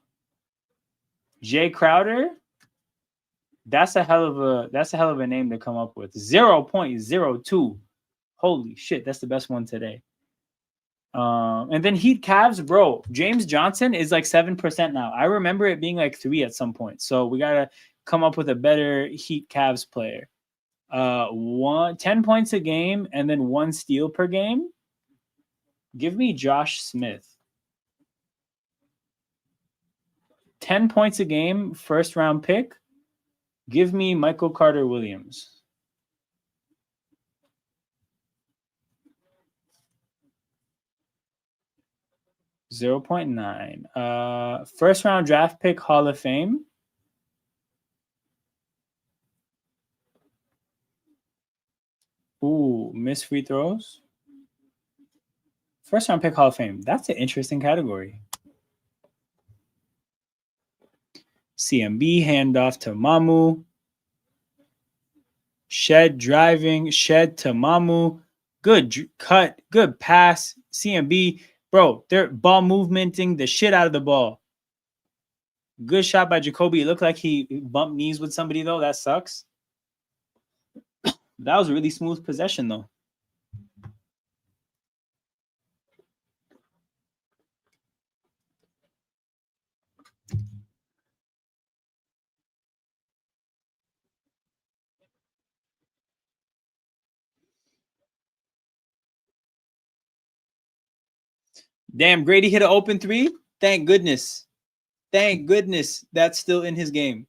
Jay Crowder. That's a hell of a name to come up with. 0.02. Holy shit, that's the best one today. And then Heat Cavs, bro. James Johnson is like 7% now. I remember it being like 3 at some point. So we gotta come up with a better Heat Cavs player. 10 points a game and then 1 steal per game. Give me Josh Smith. 10 points a game, first round pick. Give me Michael Carter Williams. $0.9. First round draft pick, Hall of Fame. Ooh, missed free throws. First round pick, Hall of Fame. That's an interesting category. CMB, handoff to Mamu. Shed driving, Shed to Mamu. Good cut, good pass. CMB, bro, they're ball movementing the shit out of the ball. Good shot by Jacoby. It looked like he bumped knees with somebody, though. That sucks. That was a really smooth possession, though. Damn, Grady hit an open 3. Thank goodness. Thank goodness that's still in his game.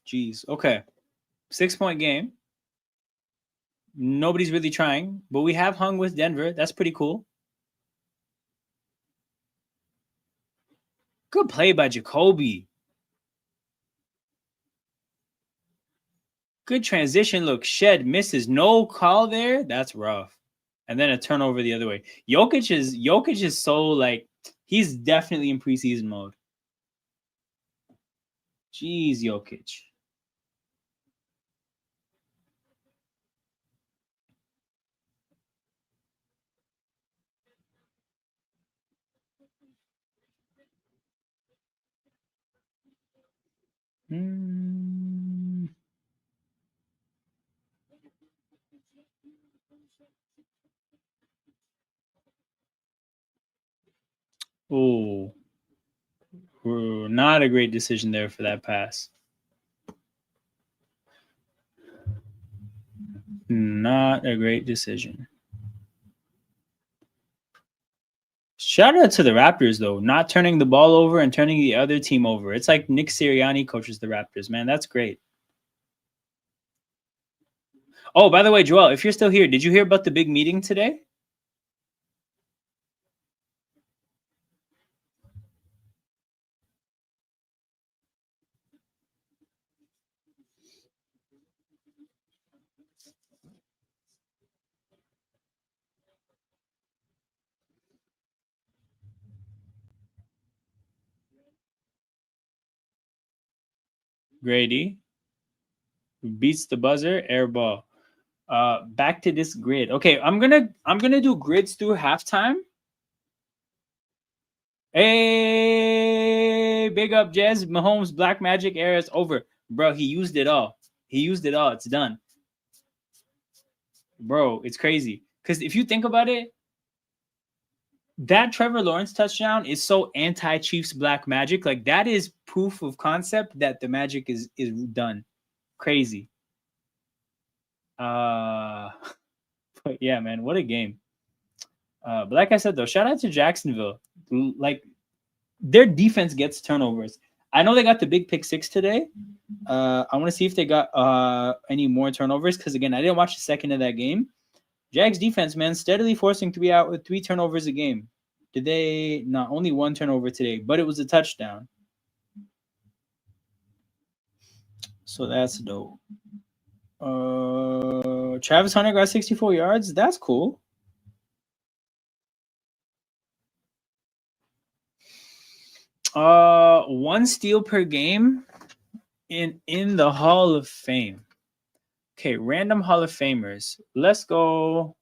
Jeez. Okay. 6-point game. Nobody's really trying, but we have hung with Denver. That's pretty cool. Good play by Jacoby. Good transition. Look, Shed misses. No call there. That's rough. And then a turnover the other way. Jokic is so like, he's definitely in preseason mode. Jeez, Jokic. Oh, not a great decision there for that pass. Not a great decision. Shout out to the Raptors, though, not turning the ball over and turning the other team over. It's like Nick Sirianni coaches the Raptors, man. That's great. Oh, by the way, Joel, if you're still here, did you hear about the big meeting today? Grady beats the buzzer, air ball. Back to this grid. Okay, I'm gonna do grids through halftime. Hey, big up Jez. Mahomes Black Magic era is over. Bro, he used it all. It's done. Bro, it's crazy. Because if you think about it, that Trevor Lawrence touchdown is so anti-Chiefs black magic. Like that is proof of concept that the magic is done. Crazy. But yeah, man, what a game. But like I said though, shout out to Jacksonville. Like their defense gets turnovers. I know they got the big pick 6 today. I want to see if they got any more turnovers because again, I didn't watch the second of that game. Jags defense, man, steadily forcing 3 turnovers a game. Did they not only 1 turnover today, but it was a touchdown. So that's dope. Travis Hunter got 64 yards. That's cool. One steal per game in the Hall of Fame. Okay, random Hall of Famers. Let's go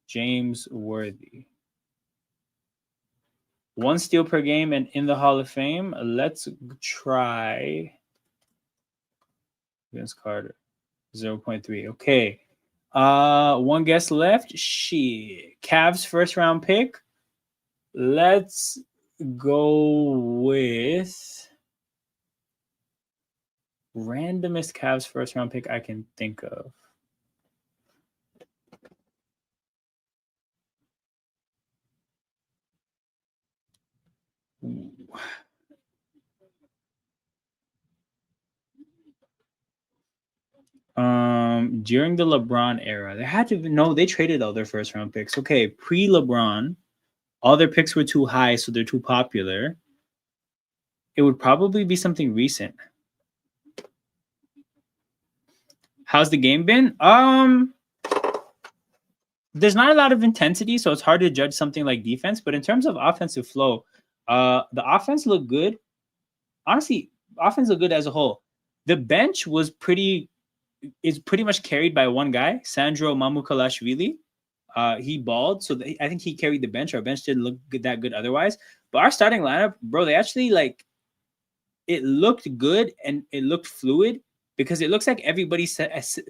James Worthy. 1 steal per game and in the Hall of Fame. Let's try Vince Carter. 0.3. Okay. One guess left. Shit. Cavs first round pick. Let's go with randomest Cavs first round pick I can think of. Ooh. During the LeBron era, they had to no, they traded all their first round picks. Okay, pre-LeBron, all their picks were too high, so they're too popular. It would probably be something recent. How's the game been? There's not a lot of intensity, so it's hard to judge something like defense. But in terms of offensive flow, the offense looked good. Honestly, offense looked good as a whole. The bench was pretty much carried by one guy, Sandro Mamukalashvili. He balled, so I think he carried the bench. Our bench didn't look that good otherwise. But our starting lineup, bro, they actually it looked good and it looked fluid because it looks like everybody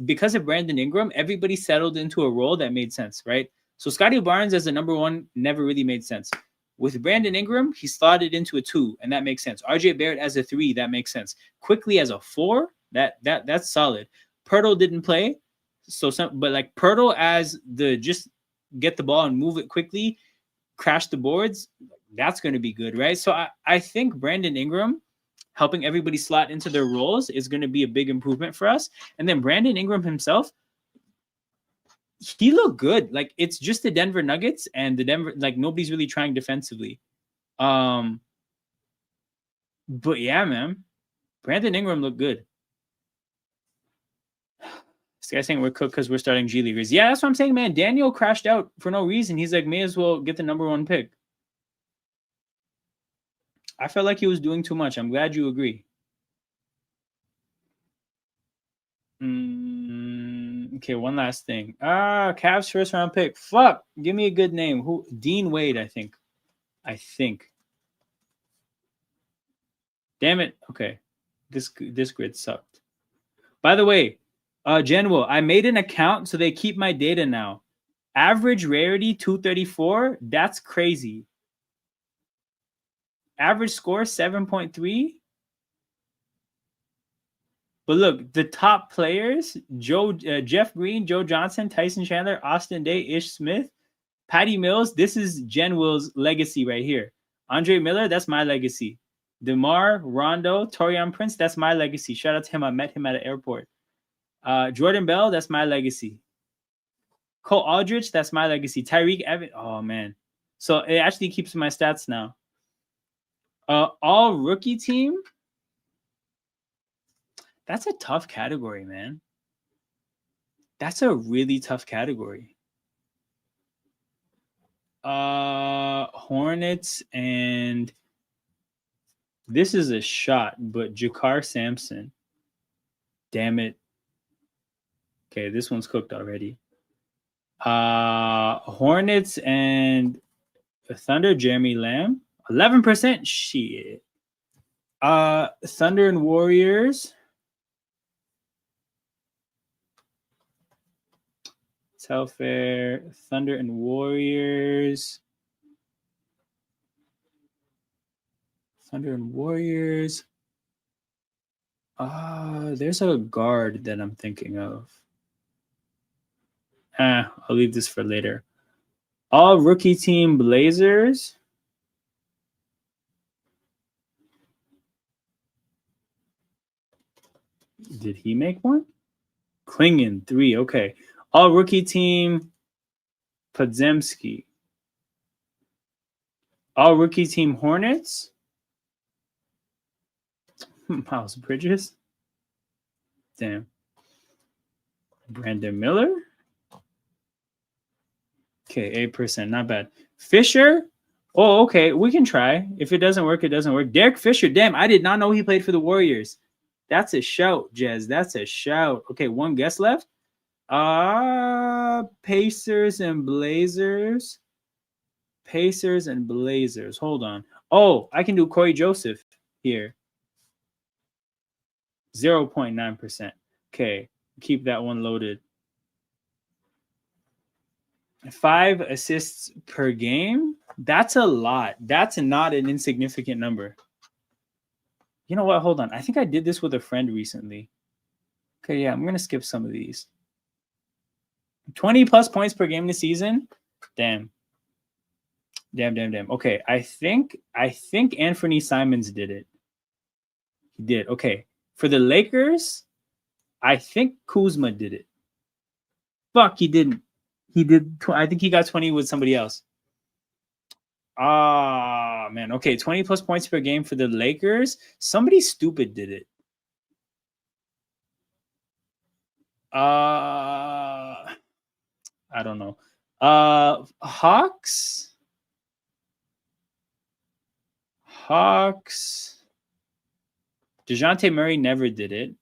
because of Brandon Ingram, everybody settled into a role that made sense, right? So Scotty Barnes as a number 1 never really made sense. With Brandon Ingram, he slotted into a 2, and that makes sense. RJ Barrett as a 3, that makes sense. Quickly as a 4, that's solid. Pirtle didn't play, but like Pirtle as the just get the ball and move it quickly, crash the boards, that's going to be good, right? So I think Brandon Ingram helping everybody slot into their roles is going to be a big improvement for us. And then Brandon Ingram himself, he looked good. Like it's just the Denver Nuggets and the Denver, like nobody's really trying defensively. But yeah, man, Brandon Ingram looked good. This guy's saying we're cooked because we're starting G Leaguers. Yeah, that's what I'm saying, man. Daniel crashed out for no reason. He's like, may as well get the number 1 pick. I felt like he was doing too much. I'm glad you agree. Okay, one last thing. Cavs first round pick. Fuck. Give me a good name. Who? Dean Wade, I think. Damn it. Okay. This grid sucked. By the way, Genwell, I made an account so they keep my data now. Average rarity 234. That's crazy. Average score 7.3. But look, the top players: Jeff Green, Joe Johnson, Tyson Chandler, Austin Day, Ish Smith, Patty Mills. This is Genwell's legacy right here. Andre Miller, that's my legacy. DeMar, Rondo, Torian Prince, that's my legacy. Shout out to him. I met him at an airport. Jordan Bell, that's my legacy. Cole Aldrich, that's my legacy. Tyreek Evans, oh man. So it actually keeps my stats now. All rookie team. That's a tough category, man. That's a really tough category. Hornets and this is a shot, but Jakar Sampson. Damn it. Okay, this one's cooked already. Hornets and Thunder, Jeremy Lamb. 11%. Shit. Thunder and Warriors. Telfair, Thunder and Warriors. Thunder and Warriors. There's a guard that I'm thinking of. I'll leave this for later. All rookie team Blazers. Did he make one? Klingon, 3. Okay. All rookie team Podzemski. All rookie team Hornets. Miles Bridges. Damn. Brandon Miller. Okay, 8%. Not bad. Fisher. Oh, okay. We can try. If it doesn't work, it doesn't work. Derek Fisher. Damn, I did not know he played for the Warriors. That's a shout, Jez. That's a shout. Okay, one guess left. Pacers and Blazers. Pacers and Blazers. Hold on. Oh, I can do Corey Joseph here. 0.9%. Okay, keep that one loaded. 5 assists per game. That's a lot. That's not an insignificant number. You know what? Hold on. I think I did this with a friend recently. Okay, yeah, I'm going to skip some of these. 20 plus points per game this season. Damn. Okay, I think Anthony Simons did it. He did. Okay. For the Lakers, I think Kuzma did it. Fuck, he didn't. He did. I think he got 20 with somebody else. Man. Okay, 20 plus points per game for the Lakers. Somebody stupid did it. I don't know. Hawks. DeJounte Murray never did it.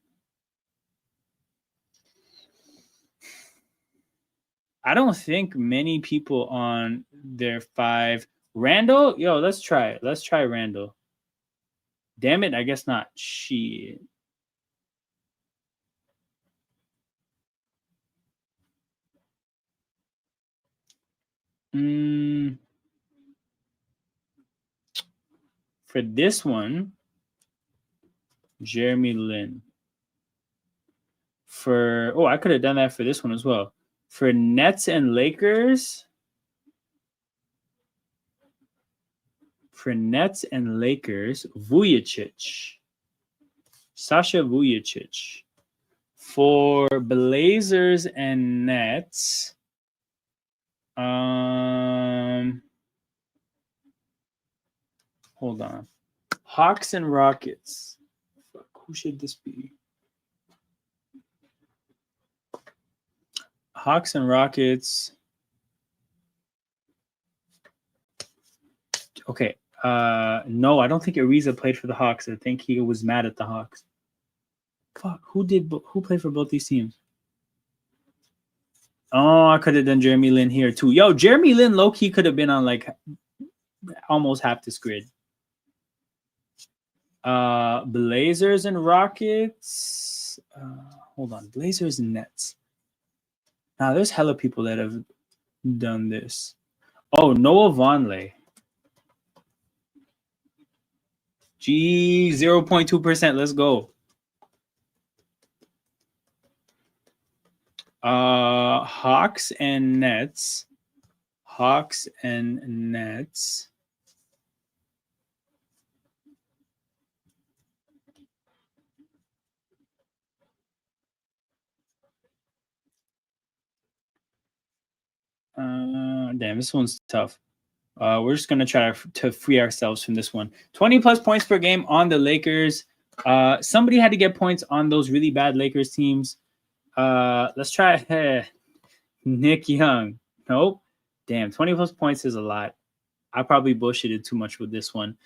I don't think many people on their 5. Randall? Yo, let's try it. Let's try Randall. Damn it, I guess not. Shit. For this one, Jeremy Lin. I could have done that for this one as well. For Nets and Lakers. Vujicic. Sasha Vujicic. For Blazers and Nets. Hold on. Hawks and Rockets. Fuck, who should this be? Hawks and Rockets. Okay. No, I don't think Ariza played for the Hawks. I think he was mad at the Hawks. Fuck, who played for both these teams? Oh, I could have done Jeremy Lin here too. Yo, Jeremy Lin low-key could have been on like almost half this grid. Blazers and Rockets. Hold on. Blazers and Nets. Now, there's hella people that have done this. Oh, Noah Vonleh. 0.2%. Let's go. Hawks and Nets. Damn, this one's tough. We're just going to try to free ourselves from this one. 20 plus points per game on the Lakers. Somebody had to get points on those really bad Lakers teams. Let's try Nick Young. Nope. Damn, 20 plus points is a lot. I probably bullshitted too much with this one.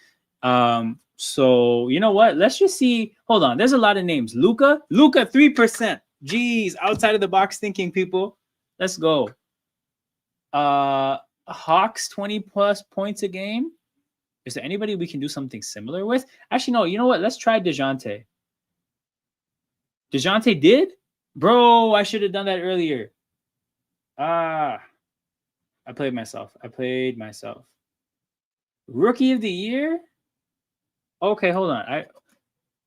So, you know what? Let's just see. Hold on. There's a lot of names. Luka, 3%. Jeez, outside of the box thinking, people. Let's go. Hawks 20 plus points a game. Is there anybody we can do something similar with? Actually, no. You know what? Let's try DeJounte. DeJounte did? Bro, I should have done that earlier. I played myself. Rookie of the year? Okay, hold on.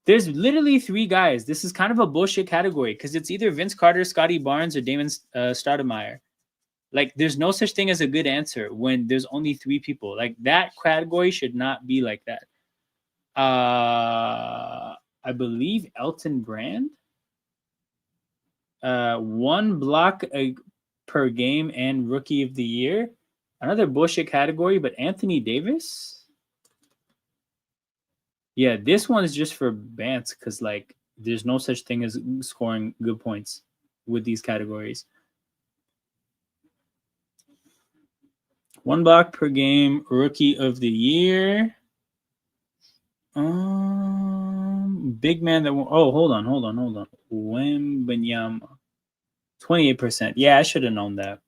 There's literally 3 guys. This is kind of a bullshit category because it's either Vince Carter, Scotty Barnes, or Damon Stoudemire. Like, there's no such thing as a good answer when there's only 3 people. Like, that category should not be like that. I believe Elton Brand. 1 block per game and rookie of the year. Another bullshit category, but Anthony Davis. Yeah, this one is just for Bants because like there's no such thing as scoring good points with these categories. 1 block per game, rookie of the year. Big man that hold on. Wembanyama. 28%. Yeah, I should have known that.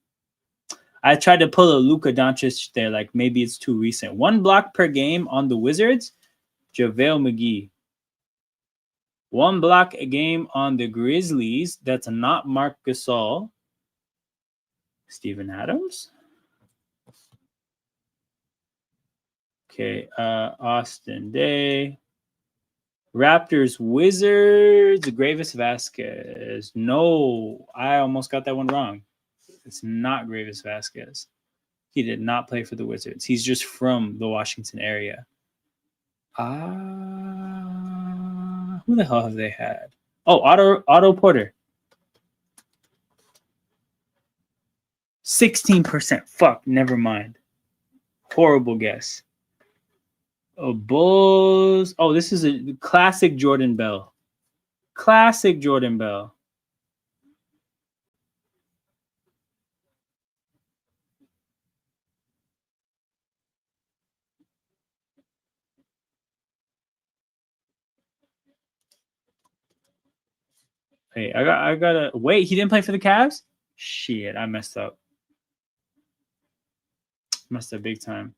I tried to pull a Luka Doncic there, like maybe it's too recent. 1 block per game on the Wizards, JaVale McGee. 1 block a game on the Grizzlies, that's not Marc Gasol. Steven Adams. Okay, Austin Day. Raptors, Wizards, Gravis Vasquez. No, I almost got that one wrong. It's not Gravis Vasquez. He did not play for the Wizards. He's just from the Washington area. Who the hell have they had? Oh, Otto Porter. 16%. Fuck, never mind. Horrible guess. Bulls. Oh, this is a classic Jordan Bell. Classic Jordan Bell. Hey, I gotta wait. He didn't play for the Cavs? Shit, I messed up. Messed up big time.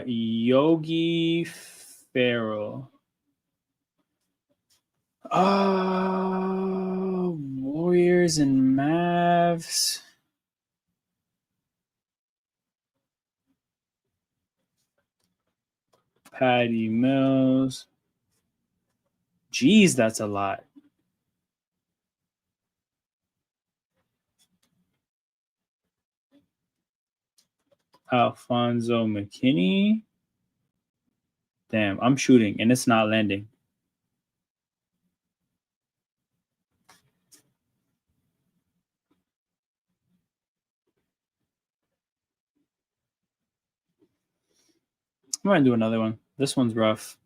Yogi Ferrell. Warriors and Mavs. Patty Mills. Jeez, that's a lot. Alfonso McKinney. Damn, I'm shooting and it's not landing. I'm going to do another one. This one's rough.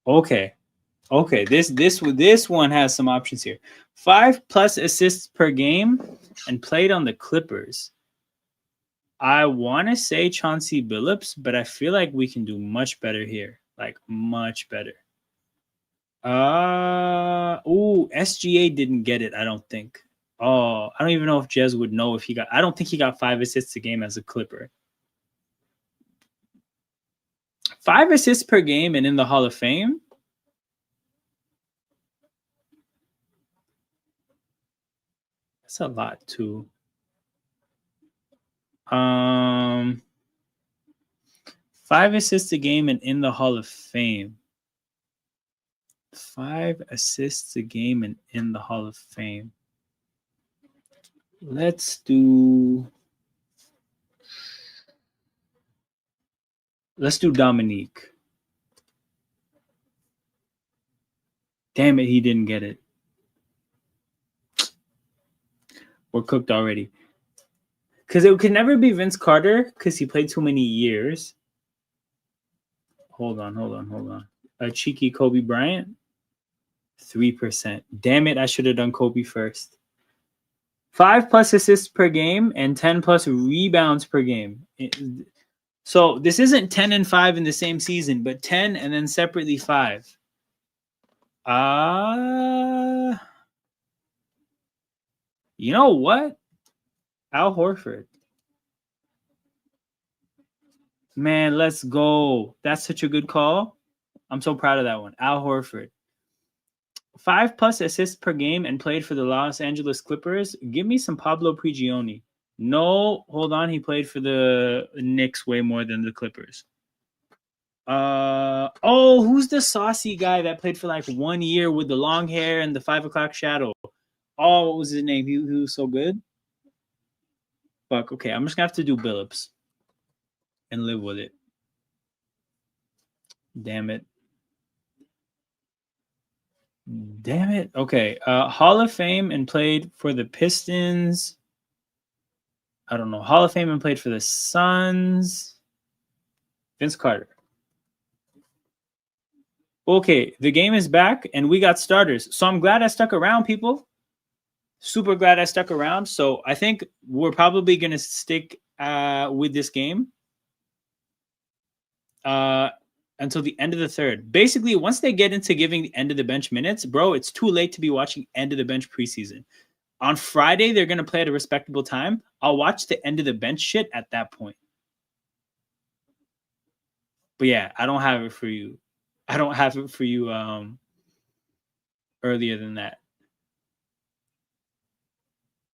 Okay. This one has some options here. 5+ assists per game and played on the Clippers. I want to say Chauncey Billups, but I feel like we can do much better here. Like much better. SGA didn't get it, I don't think. I don't even know if Jez would know if he got. I don't think he got 5 assists a game as a Clipper. 5 assists per game and in the Hall of Fame. That's a lot too. 5 assists a game and in the Hall of Fame. 5 assists a game and in the Hall of Fame. Let's do Dominique. Damn it, he didn't get it. We're cooked already. Because it could never be Vince Carter because he played too many years. Hold on. A cheeky Kobe Bryant. 3%. Damn it, I should have done Kobe first. 5+ assists per game and 10+ rebounds per game. So this isn't 10 and 5 in the same season, but 10 and then separately 5. You know what? Al Horford. Man, let's go. That's such a good call. I'm so proud of that one. Al Horford. 5+ assists per game and played for the Los Angeles Clippers. Give me some Pablo Prigioni. No, hold on. He played for the Knicks way more than the Clippers. Who's the saucy guy that played for like 1 year with the long hair and the 5 o'clock shadow? Oh, what was his name? He was so good. Fuck. Okay, I'm just gonna have to do Billups and live with it. Damn it. Damn it. Okay. Hall of Fame and played for the Pistons. I don't know. Hall of Fame and played for the Suns. Vince Carter. Okay, the game is back and we got starters. So I'm glad I stuck around, people. Super glad I stuck around. So I think we're probably going to stick with this game until the end of the third. Basically, once they get into giving the end of the bench minutes, bro, it's too late to be watching end of the bench preseason. On Friday, they're going to play at a respectable time. I'll watch the end of the bench shit at that point. But yeah, I don't have it for you. I don't have it for you earlier than that.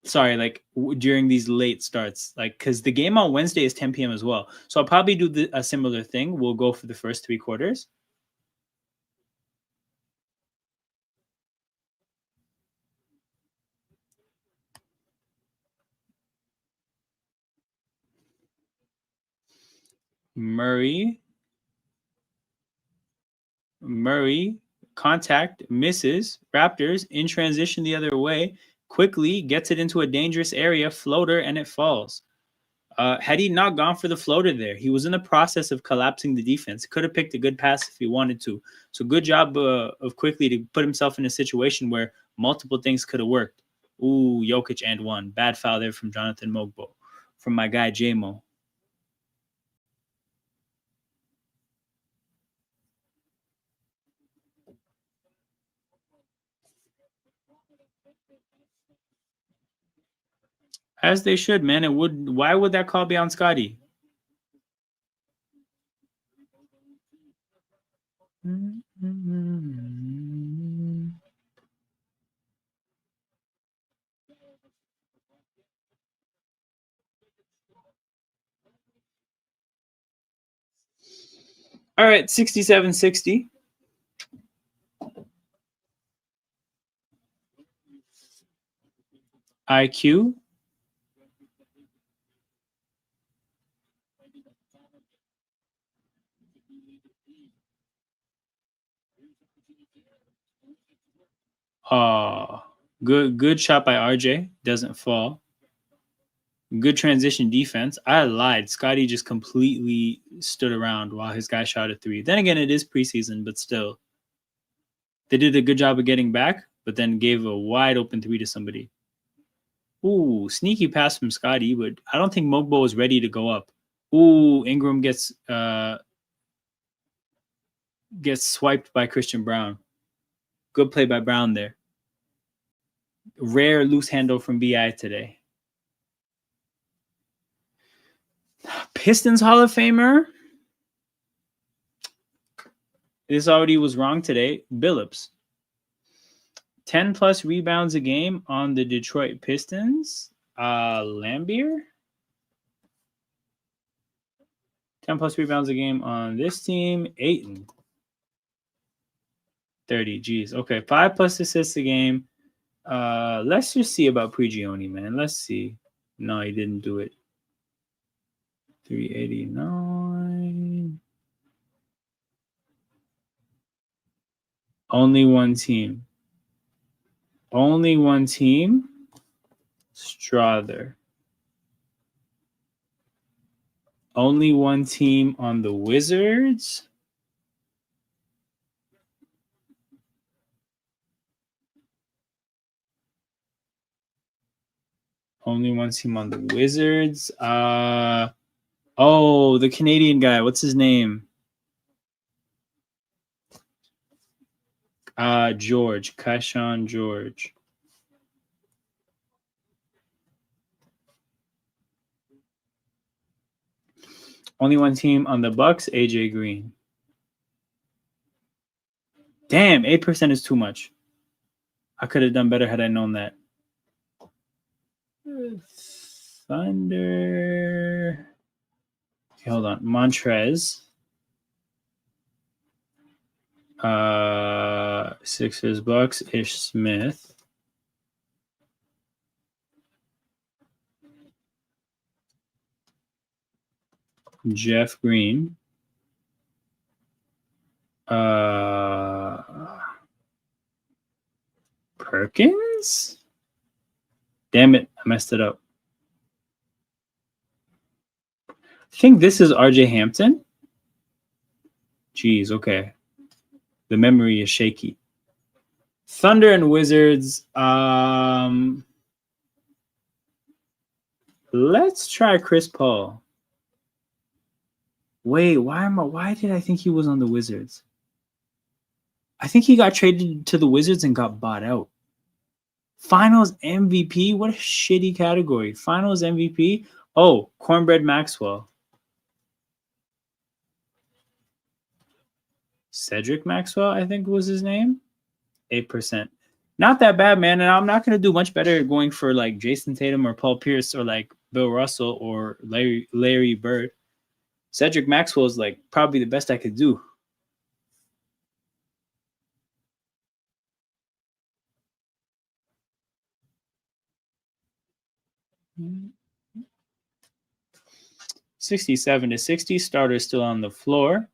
Sorry, like during these late starts, like because the game on Wednesday is 10 p.m. as well. So I'll probably do a similar thing. We'll go for the first 3 quarters. Murray, contact, misses. Raptors in transition the other way. Quickly gets it into a dangerous area, floater, and it falls. Had he not gone for the floater there, he was in the process of collapsing the defense. Could have picked a good pass if he wanted to. So good job of quickly to put himself in a situation where multiple things could have worked. Ooh, Jokic and one. Bad foul there from Jonathan Mogbo. From my guy, J-Mo. As they should, man. It would. Why would that call be on Scotty? All right, 67-60. IQ. Good shot by RJ. Doesn't fall. Good transition defense. I lied. Scotty just completely stood around while his guy shot a 3. Then again, it is preseason, but still. They did a good job of getting back, but then gave a wide open 3 to somebody. Ooh, sneaky pass from Scotty, but I don't think Mogbo is ready to go up. Ooh, Ingram gets swiped by Christian Brown. Good play by Brown there. Rare loose handle from BI today. Pistons Hall of Famer. This already was wrong today. Billups. 10+ rebounds a game on the Detroit Pistons. Lambier. 10+ rebounds a game on this team. Ayton. 30. Geez. Okay. 5+ assists a game. Let's just see about Prigioni, man. Let's see. No, he didn't do it. 389. Only one team. Only one team. Strother. Only one team on the Wizards. Only one team on the Wizards. The Canadian guy. What's his name? George. Kashawn George. Only one team on the Bucks. AJ Green. Damn, 8% is too much. I could have done better had I known that. Thunder. Okay, hold on. Montrez. Sixers, Bucks, Ish Smith. Jeff Green. Perkins? Damn it, I messed it up. I think this is RJ Hampton. Jeez, okay. The memory is shaky. Thunder and Wizards. Let's try Chris Paul. Wait, why did I think he was on the Wizards? I think he got traded to the Wizards and got bought out. Finals MVP? What a shitty category. Finals MVP? Oh, Cornbread Maxwell. Cedric Maxwell, I think was his name. 8%. Not that bad, man. And I'm not going to do much better going for like Jason Tatum or Paul Pierce or like Bill Russell or Larry Bird. Cedric Maxwell is like probably the best I could do. Mm-hmm. 67 to 60. Starter still on the floor.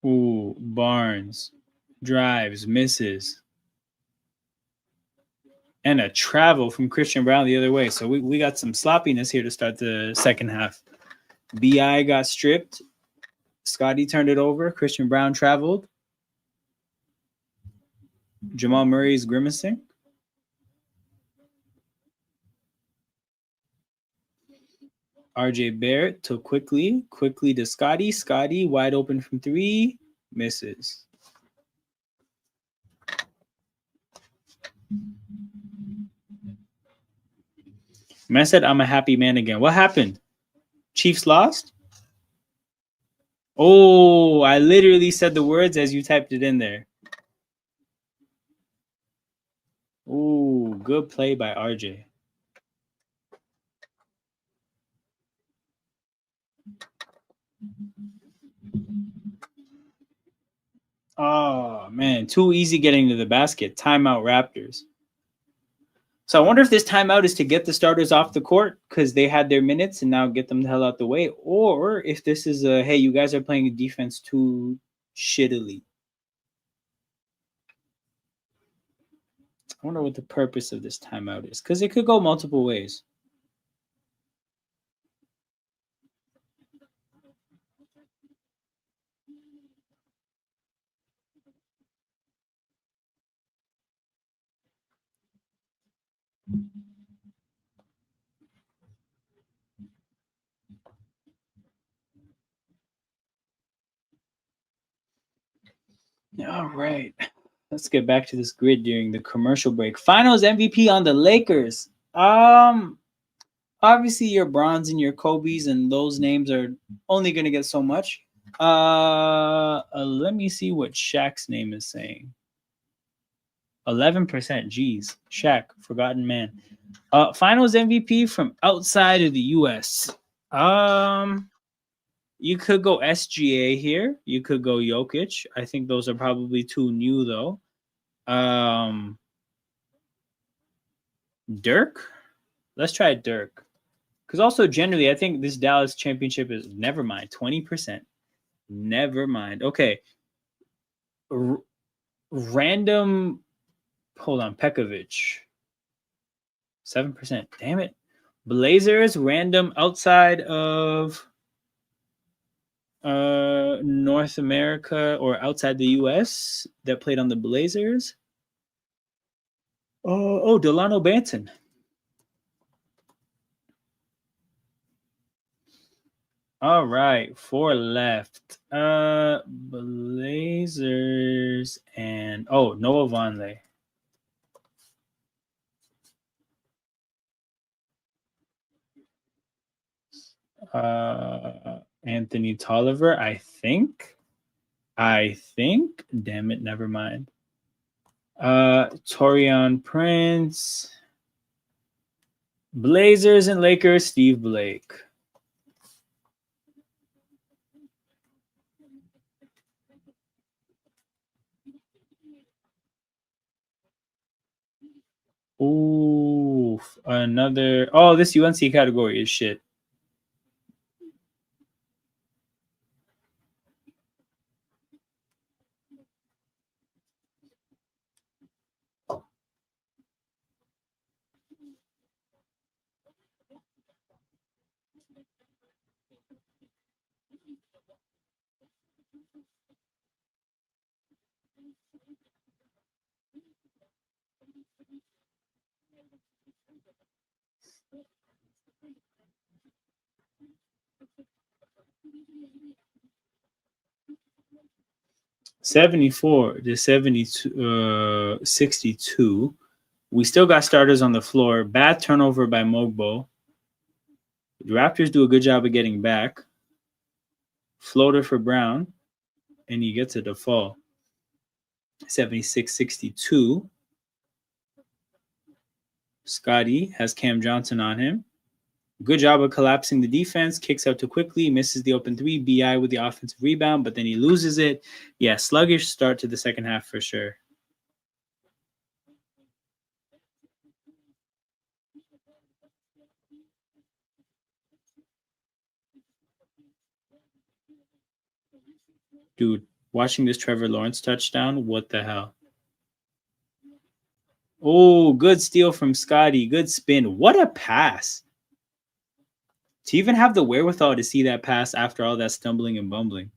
Ooh, Barnes drives, misses. And a travel from Christian Brown the other way. So we got some sloppiness here to start the second half. BI got stripped. Scotty turned it over. Christian Brown traveled. Jamal Murray's grimacing. RJ Barrett to quickly to Scotty. Scotty wide open from three. Misses. Man said, I'm a happy man again. What happened? Chiefs lost? Oh, I literally said the words as you typed it in there. Oh, good play by RJ. Oh, man. Too easy getting to the basket. Timeout Raptors. So I wonder if this timeout is to get the starters off the court because they had their minutes and now get them the hell out the way. Or if this is a, hey, you guys are playing defense too shittily. I wonder what the purpose of this timeout is because it could go multiple ways. All right. Let's get back to this grid during the commercial break. Finals MVP on the Lakers. Obviously your Brons and your Kobe's and those names are only going to get so much. Let me see what Shaq's name is saying. 11%. Geez. Shaq, forgotten man. Finals MVP from outside of the US. You could go SGA here. You could go Jokic. I think those are probably too new though. Dirk. Let's try Dirk. Because also generally, I think this Dallas championship is never mind. 20%. Never mind. Okay. Random. Hold on. Pekovic. 7%. Damn it. Blazers random outside of North America or outside the US that played on the Blazers. Delano Banton. All right, 4 left. Blazers and Noah Vonleh. Anthony Tolliver, I think. Damn it, never mind. Torian Prince. Blazers and Lakers, Steve Blake. Ooh, another. Oh, this UNC category is shit. $74 to 72, 62. We still got starters on the floor. Bad turnover by Mogbo. The Raptors do a good job of getting back. Floater for Brown, and he gets a default. 76-62. Scotty has Cam Johnson on him. Good job of collapsing the defense. Kicks out too quickly. Misses the open three. BI with the offensive rebound, but then he loses it. Yeah, sluggish start to the second half for sure. Dude, watching this Trevor Lawrence touchdown, what the hell? Oh, good steal from Scotty. Good spin. What a pass. To even have the wherewithal to see that pass after all that stumbling and bumbling.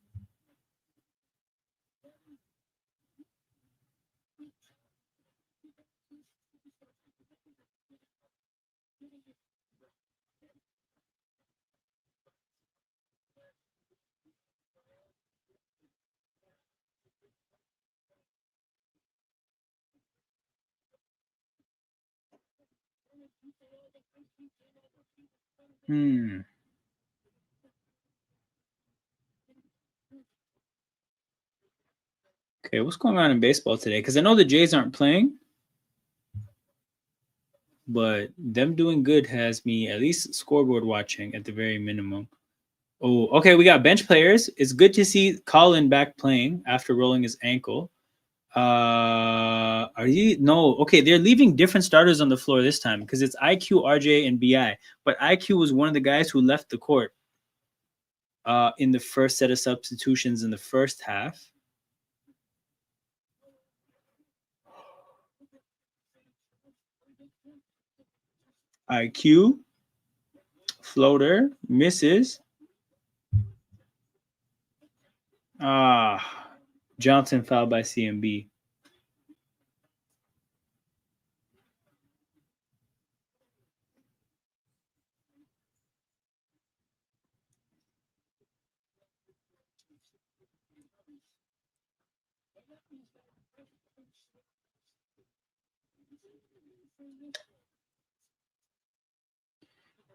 Okay, what's going on in baseball today? Because I know the Jays aren't playing, but them doing good has me at least scoreboard watching at the very minimum. Oh, okay, we got bench players. It's good to see Colin back playing after rolling his ankle. Are you no? Okay, they're leaving different starters on the floor this time because it's IQ, RJ, and BI. But IQ was one of the guys who left the court in the first set of substitutions in the first half. IQ floater misses. Johnson fouled by CMB.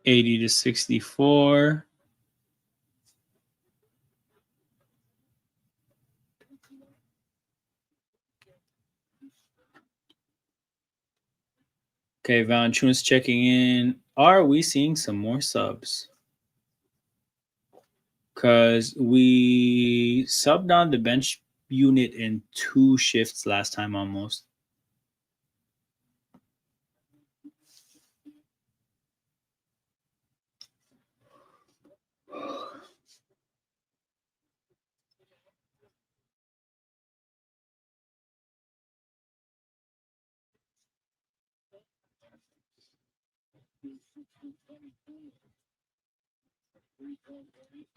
$80 to 64. Okay, Valanciunas checking in. Are we seeing some more subs? Because we subbed on the bench unit in 2 shifts last time almost.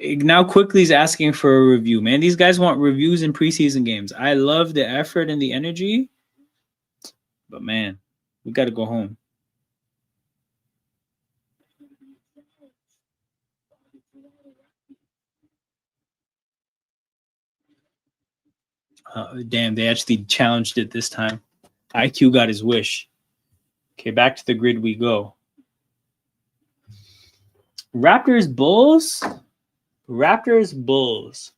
Now Quickly's asking for a review. Man, these guys want reviews in preseason games. I love the effort and the energy, but man, we got to go home. Damn, they actually challenged it this time. IQ got his wish. Okay, back to the grid we go. Raptors, Bulls. Raptors, Bulls.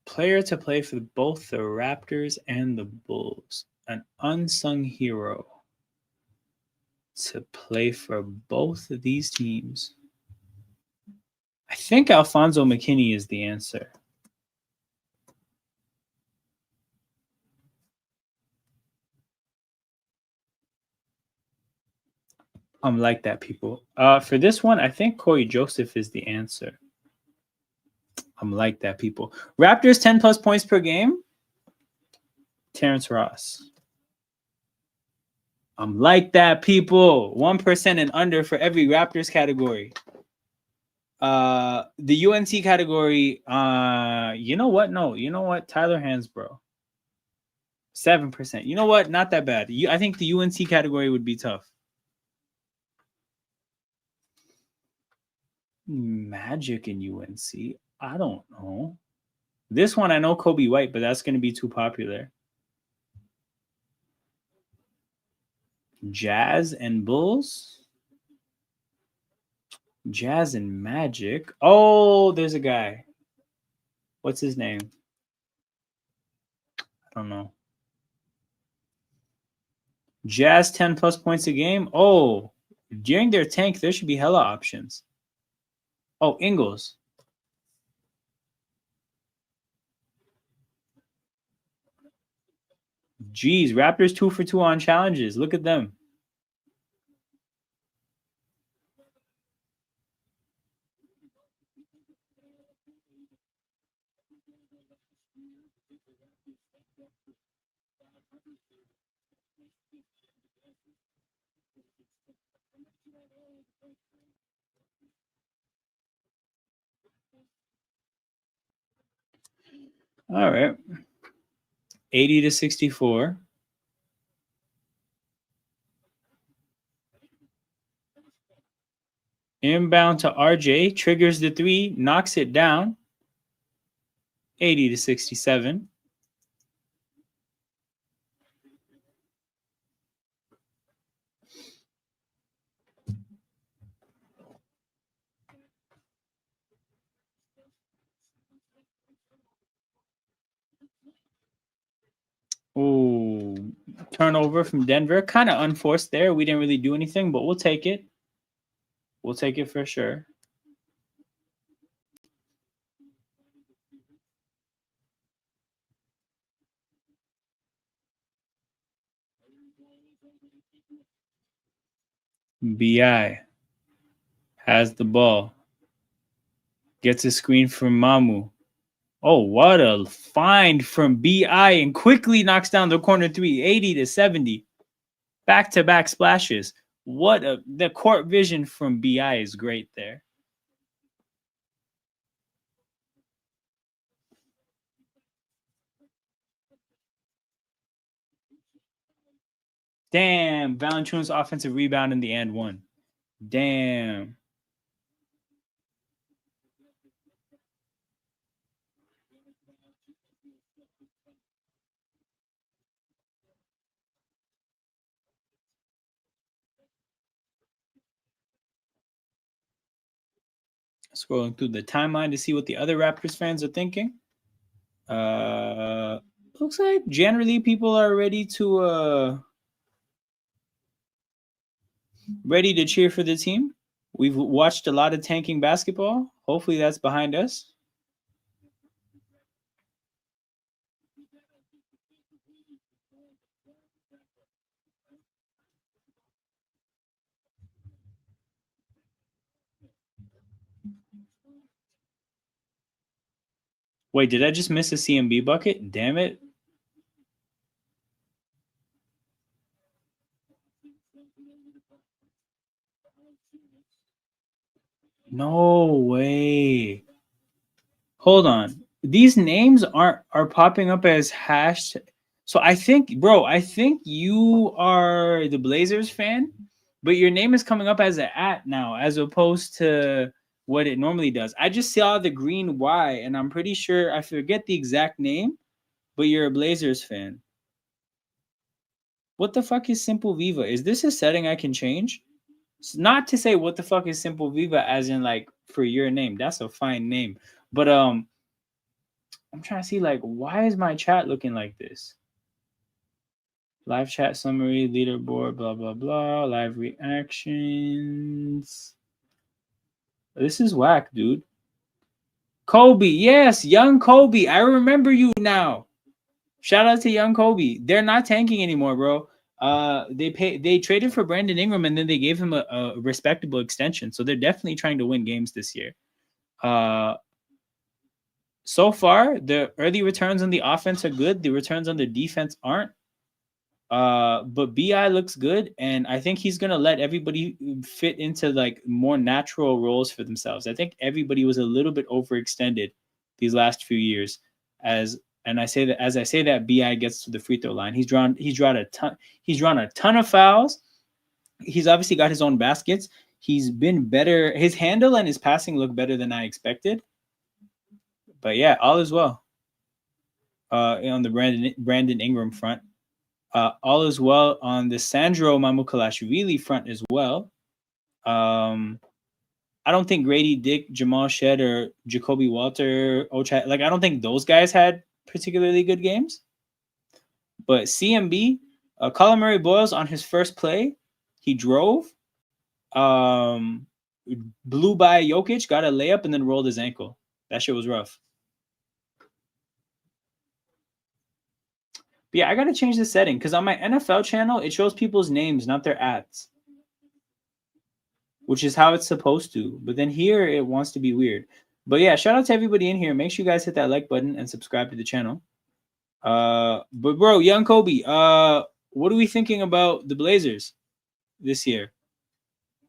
Player to play for both the Raptors and the Bulls. An unsung hero to play for both of these teams. I think Alfonso McKinney is the answer. Like that, people. For this one, I think Corey Joseph is the answer. Like that, people. Raptors 10 plus points per game. Terrence Ross. Like that, people. 1% and under for every Raptors category. The UNC category, you know what? No, you know what? Tyler Hansbrough. 7%. You know what? Not that bad. I think the UNC category would be tough. Magic in UNC. I don't know. This one I know Kobe White, but that's going to be too popular. Jazz and Bulls. Jazz and Magic. Oh, there's a guy. What's his name? I don't know. Jazz 10 plus points a game. Oh, during their tank, there should be hella options. Oh, Ingles. Jeez, Raptors 2 for 2 on challenges. Look at them. All right. 80 to 64. Inbound to RJ, triggers the 3, knocks it down. 80 to 67. Oh, turnover from Denver. Kind of unforced there. We didn't really do anything, but we'll take it. We'll take it for sure. BI has the ball. Gets a screen from Mamu. Oh, what a find from BI and quickly knocks down the corner 3, 80 to 70. Back-to-back splashes. The court vision from BI is great there. Damn, Valanciunas offensive rebound in the and one. Damn. Scrolling through the timeline to see what the other Raptors fans are thinking. Looks like generally people are ready to cheer for the team. We've watched a lot of tanking basketball. Hopefully that's behind us. Wait, did I just miss a CMB bucket? Damn it. No way. Hold on. These names are popping up as hash. So I think you are the Blazers fan, but your name is coming up as an @ now, as opposed to what it normally does. I just saw the green Y, and I'm pretty sure I forget the exact name, but you're a Blazers fan. What the fuck is Simple Viva? Is this a setting I can change? Not to say what the fuck is Simple Viva as in like for your name. That's a fine name. But I'm trying to see like why is my chat looking like this? Live chat summary, leaderboard, blah blah blah, live reactions. This is whack, dude. Kobe, yes, young Kobe. I remember you now. Shout out to young Kobe. They're not tanking anymore, bro. They traded for Brandon Ingram and then they gave him a respectable extension. So they're definitely trying to win games this year. So far, the early returns on the offense are good. The returns on the defense aren't. But BI looks good, and I think he's gonna let everybody fit into like more natural roles for themselves. I think everybody was a little bit overextended these last few years. As I say that BI gets to the free throw line. He's drawn a ton of fouls. He's obviously got his own baskets. He's been better. His handle and his passing look better than I expected. But yeah, all is well. On the Brandon Ingram front. All is well on the Sandro Mamukelashvili front as well. I don't think Grady Dick, Jamal Shed, or Jacoby Walter, Ochai, like I don't think those guys had particularly good games. But CMB, Colin Murray Boyles on his first play, he drove, blew by Jokic, got a layup, and then rolled his ankle. That shit was rough. But yeah, I gotta change the setting because on my NFL channel it shows people's names, not their ads, which is how it's supposed to. But then here it wants to be weird. But yeah, shout out to everybody in here. Make sure you guys hit that like button and subscribe to the channel. But bro, young Kobe, what are we thinking about the Blazers this year?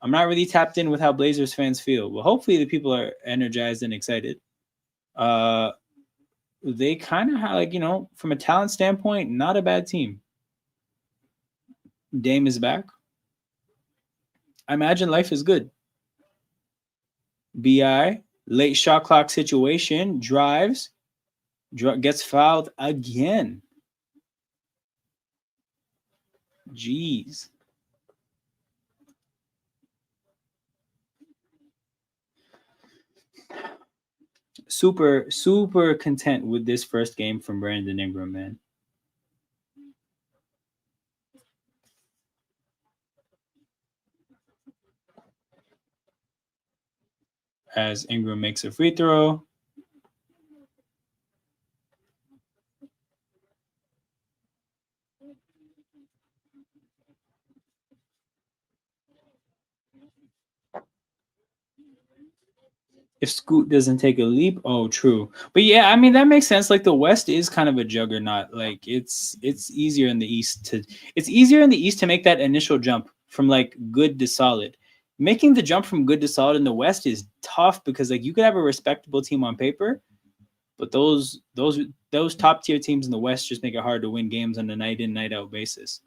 I'm not really tapped in with how Blazers fans feel. Well, hopefully the people are energized and excited. They kind of have, like, you know, from a talent standpoint, not a bad team. Dame is back. I imagine life is good. BI, late shot clock situation, drives, gets fouled again. Jeez. Super content with this first game from Brandon Ingram, man. As Ingram makes a free throw. If Scoot doesn't take a leap, oh, true. But yeah, I mean that makes sense. Like the West is kind of a juggernaut. Like it's easier in the East to make that initial jump from like good to solid. Making the jump from good to solid in the West is tough because like you could have a respectable team on paper, but those top tier teams in the West just make it hard to win games on a night in, night out basis.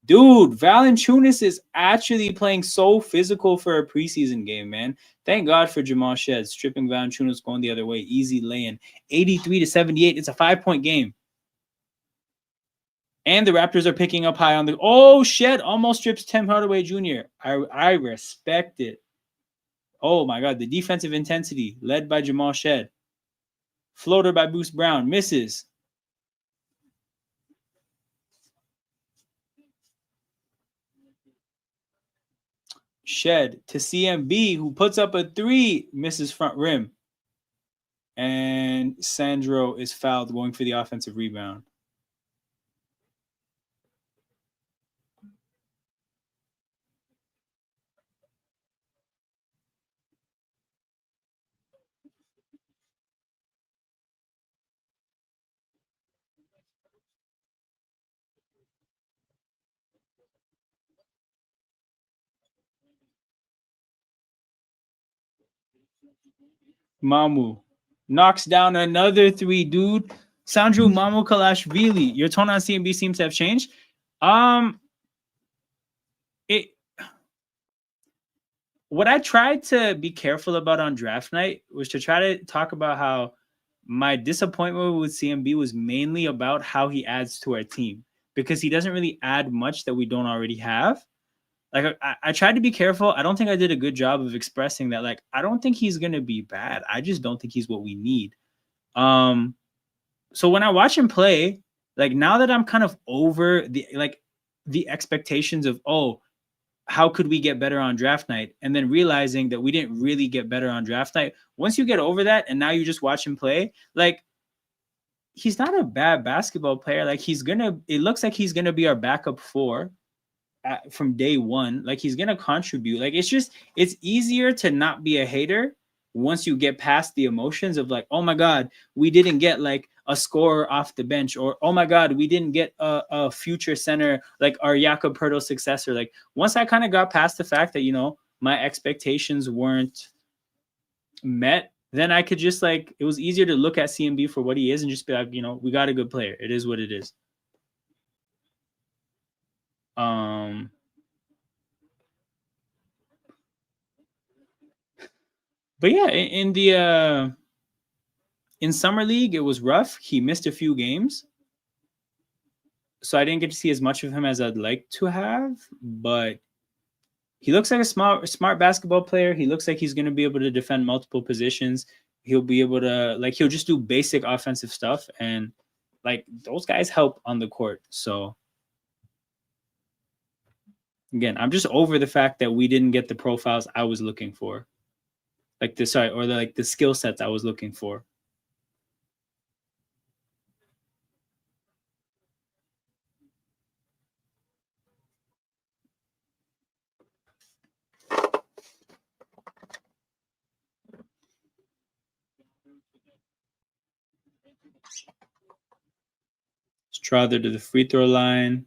Dude, Valanciunas is actually playing so physical for a preseason game, man. Thank God for Jamal Shed stripping Valanciunas going the other way. Easy lay-in. 83-78. It's a 5-point game. And the Raptors are picking up high on the... Oh, Shed almost strips Tim Hardaway Jr. I respect it. Oh, my God. The defensive intensity led by Jamal Shed. Floater by Bruce Brown. Misses. Shed to CMB, who puts up a 3, misses front rim. And Sandro is fouled going for the offensive rebound. Mamu knocks down another 3, dude. Sandro Mamukelashvili. Your tone on CMB seems to have changed. what I tried to be careful about on draft night was to try to talk about how my disappointment with CMB was mainly about how he adds to our team, because he doesn't really add much that we don't already have. Like I tried to be careful. I don't think I did a good job of expressing that. Like, I don't think he's gonna be bad. I just don't think he's what we need. Um, so when I watch him play, like, now that I'm kind of over the expectations of, oh, how could we get better on draft night, and then realizing that we didn't really get better on draft night. Once you get over that and now you just watch him play, like, he's not a bad basketball player. Like, it looks like he's gonna be our backup four from day one. Like, he's gonna contribute. Like, it's easier to not be a hater once you get past the emotions of, like, oh my god, we didn't get like a scorer off the bench, or oh my god, we didn't get a future center, like our Jakob Pertl successor. Like, once I kind of got past the fact that, my expectations weren't met, then I could just, like, it was easier to look at CMB for what he is and just be like, we got a good player. It is what it is. um but yeah, in summer league, it was rough. He missed a few games, so I didn't get to see as much of him as I'd like to have. But he looks like a smart basketball player. He looks like he's going to be able to defend multiple positions. He'll be able to, like, he'll just do basic offensive stuff, and like, those guys help on the court. So again, I'm just over the fact that we didn't get the profiles I was looking for, like the skill sets I was looking for. Strother to the free throw line.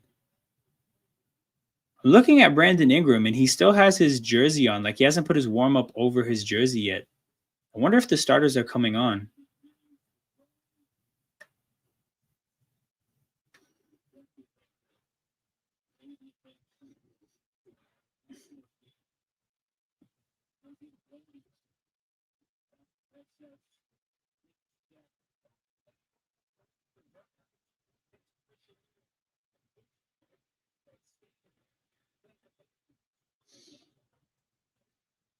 Looking at Brandon Ingram, and he still has his jersey on. Like, he hasn't put his warm up over his jersey yet. I wonder if the starters are coming on.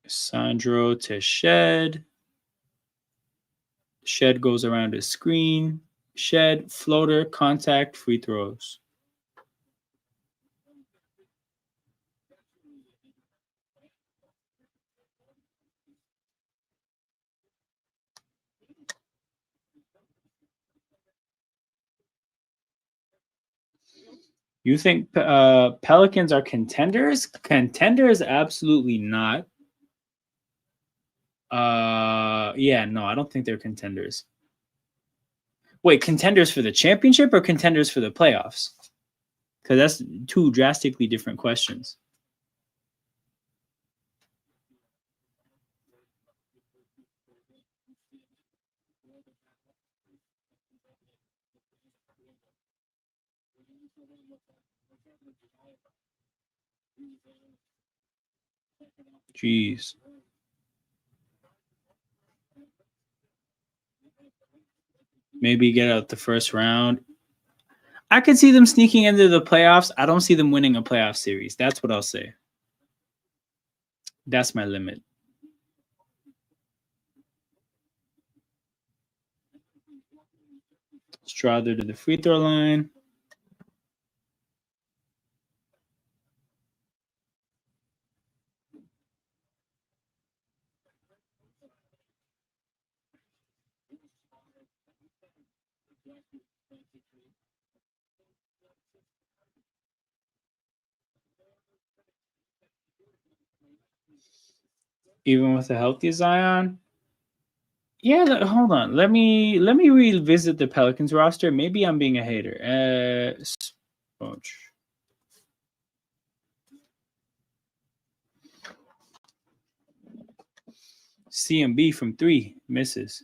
Sandro to Shed. Shed goes around his screen. Shed, floater, contact, free throws. You think Pelicans are contenders? Contenders, absolutely not. Yeah, no, I don't think they're contenders. Wait, contenders for the championship or contenders for the playoffs? Because that's two drastically different questions. Jeez. Maybe get out the first round. I could see them sneaking into the playoffs. I don't see them winning a playoff series. That's what I'll say. That's my limit. Strother to the free throw line. Even with a healthy Zion. Yeah, hold on. Let me revisit the Pelicans roster. Maybe I'm being a hater. CMB from 3 misses.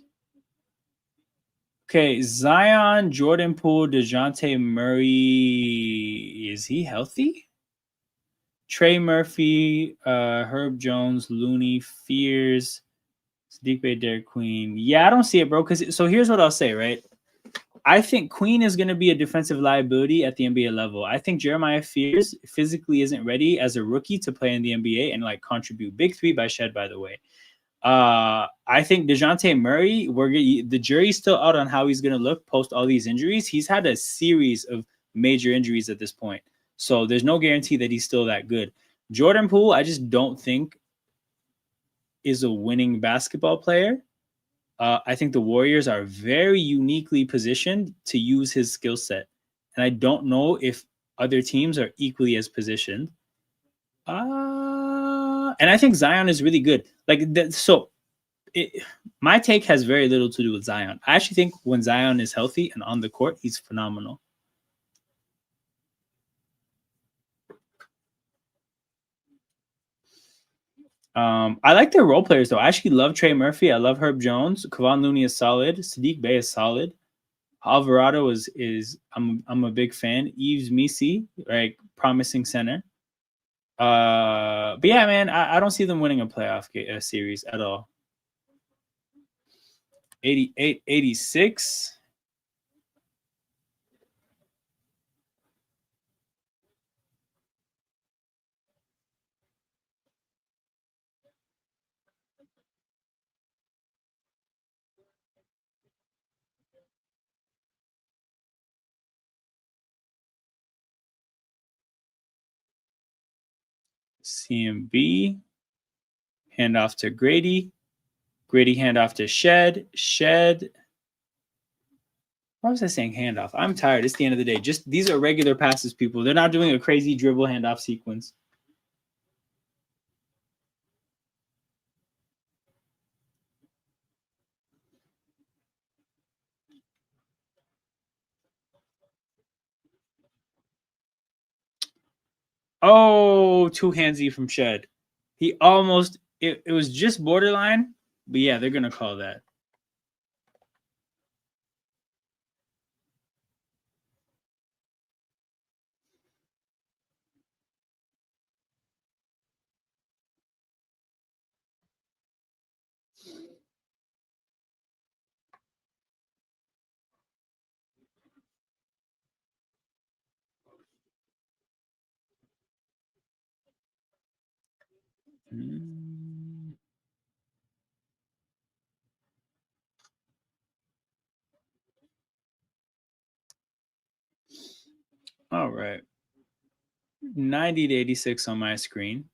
Okay, Zion, Jordan Poole, DeJounte Murray. Is he healthy? Trey Murphy, Herb Jones, Looney, Fears, Sadiq Bey, Derek Queen. Yeah, I don't see it, bro. So here's what I'll say, right? I think Queen is going to be a defensive liability at the NBA level. I think Jeremiah Fears physically isn't ready as a rookie to play in the NBA and like contribute. Big three by Shed, by the way. I think DeJounte Murray, the jury's still out on how he's going to look post all these injuries. He's had a series of major injuries at this point. So there's no guarantee that he's still that good. Jordan Poole, I just don't think is a winning basketball player. I think the Warriors are very uniquely positioned to use his skill set. And I don't know if other teams are equally as positioned. And I think Zion is really good. My take has very little to do with Zion. I actually think when Zion is healthy and on the court, he's phenomenal. I like their role players though. I actually love Trey Murphy. I love Herb Jones. Kevon Looney is solid. Sadiq Bey is solid. Alvarado is I'm a big fan. Yves Misi, right? Promising center. But yeah, man, I don't see them winning a playoff series at all. 88, 86. CMB. Handoff to Grady. Grady handoff to Shed. Shed. Why was I saying handoff? I'm tired. It's the end of the day. Just these are regular passes, people. They're not doing a crazy dribble handoff sequence. Oh, two handsy from Shed. He almost it was just borderline, but yeah, they're gonna call that. All right. 90 to 86 on my screen.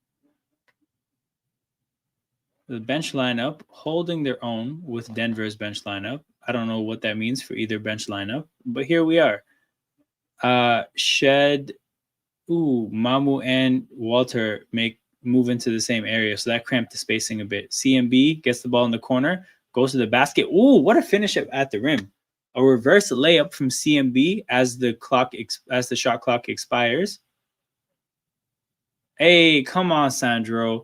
The bench lineup holding their own with Denver's bench lineup. I don't know what that means for either bench lineup, but here we are. Shed, Mamu and Walter move into the same area, so that cramped the spacing a bit. CMB gets the ball in the corner, goes to the basket. Ooh, what a finish at the rim! A reverse layup from CMB as the shot clock expires. Hey, come on, Sandro.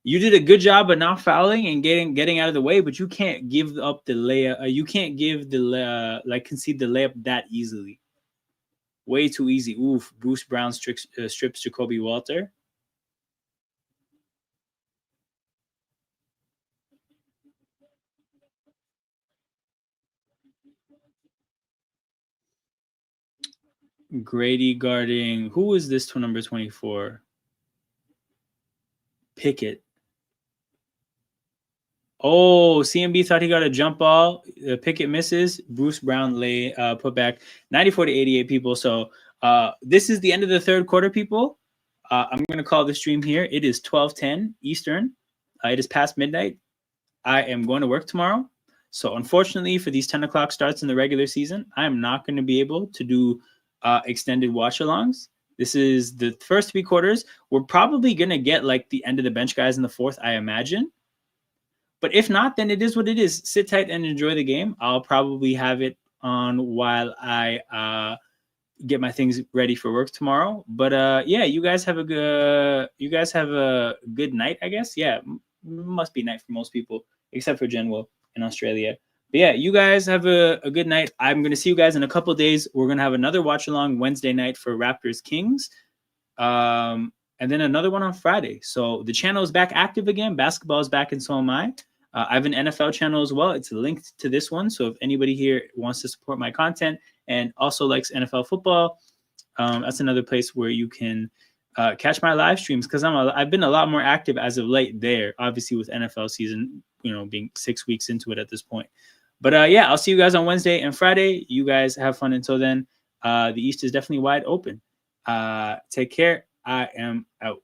You did a good job of not fouling and getting out of the way, but you can't give up the layup. You can't give concede the layup that easily. Way too easy. Oof. Bruce Brown strips Jacoby Walter. Grady guarding. Who is this to number 24? Pickett. Oh, CMB thought he got a jump ball. Pickett misses. Bruce Brown put back 94 to 88 people. So this is the end of the third quarter, people. I'm going to call the stream here. It is 12:10 Eastern. It is past midnight. I am going to work tomorrow. So unfortunately for these 10 o'clock starts in the regular season, I'm not going to be able to do extended watch-alongs. This is the first three quarters. We're probably going to get like the end of the bench guys in the fourth, I imagine. But if not, then it is what it is. Sit tight and enjoy the game. I'll probably have it on while I get my things ready for work tomorrow. But yeah, you guys have a good night, I guess. Yeah, must be night for most people, except for Genwo in Australia. But yeah, you guys have a good night. I'm gonna see you guys in a couple days. We're gonna have another watch along Wednesday night for Raptors Kings. and then another one on Friday. So the channel is back active again. Basketball is back, and so am I. I have an NFL channel as well. It's linked to this one. So if anybody here wants to support my content and also likes NFL football, that's another place where you can catch my live streams, because I've been a lot more active as of late there, obviously with NFL season, being 6 weeks into it at this point. But yeah, I'll see you guys on Wednesday and Friday. You guys have fun until then. The East is definitely wide open. Take care. I am out.